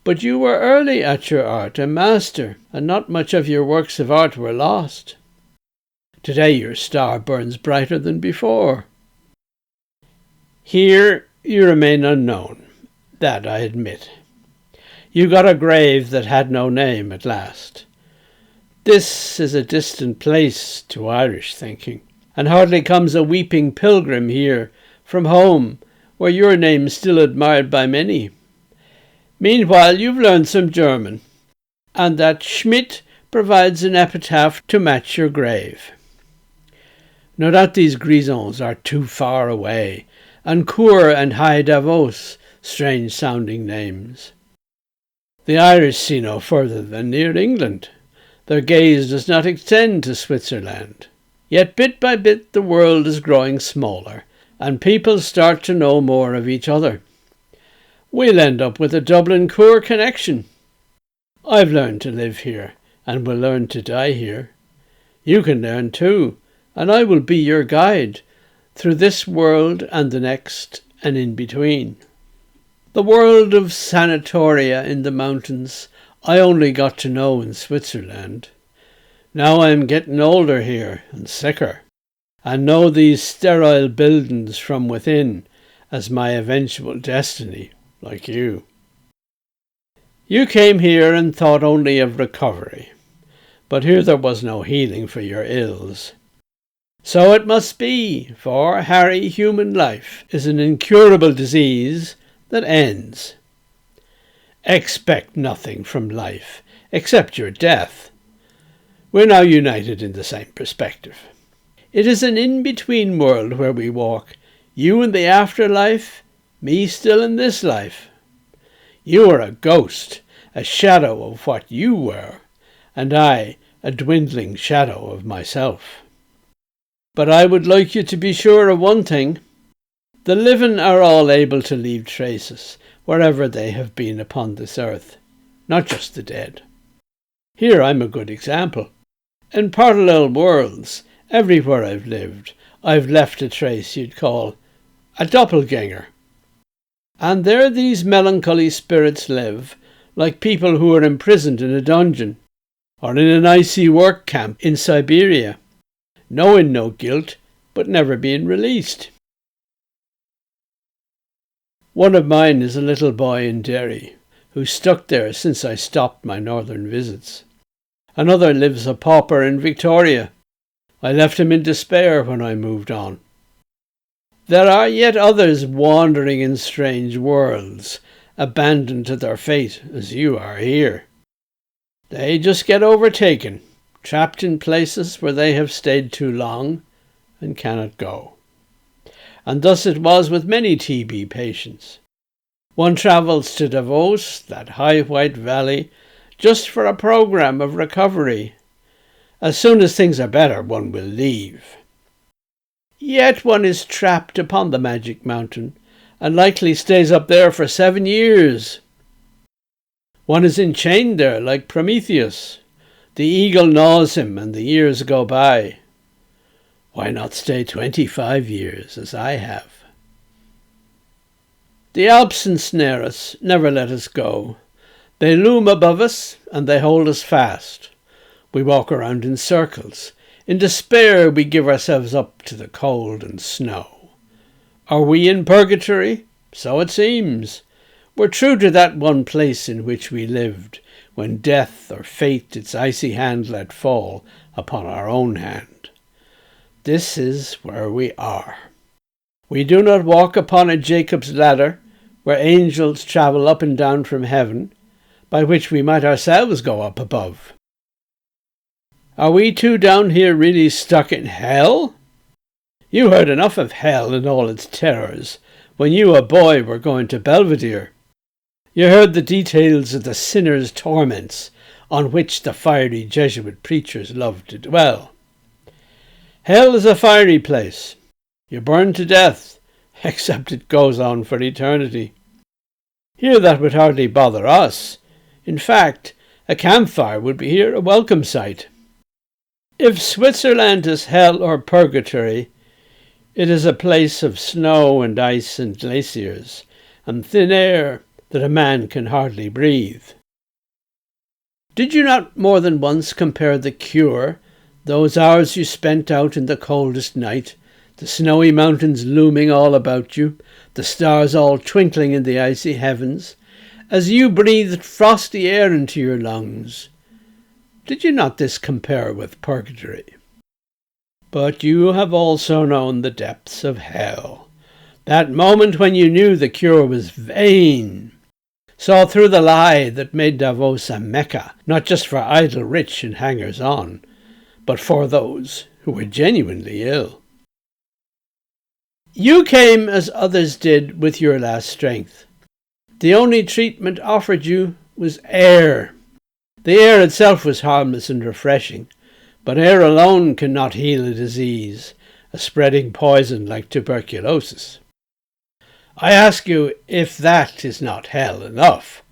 But you were early at your art, a master, and not much of your works of art were lost. Today your star burns brighter than before. Here you remain unknown, that I admit. You got a grave that had no name at last. This is a distant place to Irish thinking, and hardly comes a weeping pilgrim here from home, where your name's still admired by many. Meanwhile you've learned some German, and that Schmidt provides an epitaph to match your grave. No doubt these Grisons are too far away, and Chur and High Davos, strange-sounding names. The Irish see no further than near England. Their gaze does not extend to Switzerland. Yet bit by bit the world is growing smaller, and people start to know more of each other. We'll end up with a Dublin Coire connection. I've learned to live here, and will learn to die here. You can learn too, and I will be your guide through this world and the next and in between. The world of sanatoria in the mountains I only got to know in Switzerland. Now I am getting older here and sicker, and know these sterile buildings from within as my eventual destiny, like you. You came here and thought only of recovery, but here there was no healing for your ills. So it must be, for, Harry, human life is an incurable disease that ends. Expect nothing from life except your death. We're now united in the same perspective. It is an in-between world where we walk, you in the afterlife, me still in this life. You are a ghost, a shadow of what you were, and I a dwindling shadow of myself. But I would like you to be sure of one thing. The living are all able to leave traces wherever they have been upon this earth, not just the dead. Here I'm a good example. In parallel worlds, everywhere I've lived, I've left a trace you'd call a doppelganger. And there these melancholy spirits live, like people who are imprisoned in a dungeon, or in an icy work camp in Siberia, knowing no guilt, but never being released. One of mine is a little boy in Derry, who's stuck there since I stopped my northern visits. Another lives a pauper in Victoria. I left him in despair when I moved on. There are yet others wandering in strange worlds, abandoned to their fate as you are here. They just get overtaken, trapped in places where they have stayed too long and cannot go. And thus it was with many TB patients. One travels to Davos, that high white valley, just for a program of recovery. As soon as things are better, one will leave. Yet one is trapped upon the magic mountain, and likely stays up there for 7 years. One is enchained there like Prometheus. The eagle gnaws him, and the years go by. Why not stay 25 years, as I have? The Alps ensnare us, never let us go. They loom above us, and they hold us fast. We walk around in circles. In despair we give ourselves up to the cold and snow. Are we in purgatory? So it seems. We're true to that one place in which we lived, when death or fate its icy hand let fall upon our own hand. This is where we are. We do not walk upon a Jacob's ladder, where angels travel up and down from heaven, by which we might ourselves go up above. Are we two down here really stuck in hell? You heard enough of hell and all its terrors when you, a boy, were going to Belvedere. You heard the details of the sinner's torments, on which the fiery Jesuit preachers loved to dwell. Hell is a fiery place. You burn to death, except it goes on for eternity. Here that would hardly bother us. In fact, a campfire would be here a welcome sight. If Switzerland is hell or purgatory, it is a place of snow and ice and glaciers, and thin air that a man can hardly breathe. Did you not more than once compare the Chur, those hours you spent out in the coldest night, the snowy mountains looming all about you, the stars all twinkling in the icy heavens, as you breathed frosty air into your lungs? Did you not this compare with purgatory? But you have also known the depths of hell. That moment when you knew the cure was vain, saw through the lie that made Davos a Mecca, not just for idle rich and hangers-on, but for those who were genuinely ill. You came as others did with your last strength. The only treatment offered you was air. The air itself was harmless and refreshing, but air alone cannot heal a disease, a spreading poison like tuberculosis. I ask you if that is not hell enough.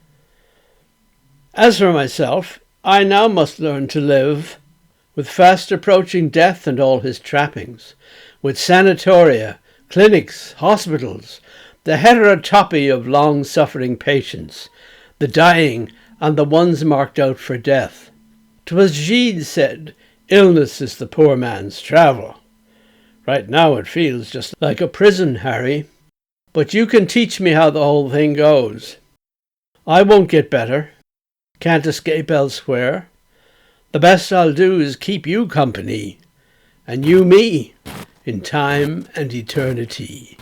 As for myself, I now must learn to live, with fast approaching death and all his trappings, with sanatoria, clinics, hospitals, the heterotopy of long-suffering patients, the dying and the ones marked out for death. 'Twas Gide said, illness is the poor man's travel. Right now it feels just like a prison, Harry. But you can teach me how the whole thing goes. I won't get better. Can't escape elsewhere. The best I'll do is keep you company, and you me, in time and eternity.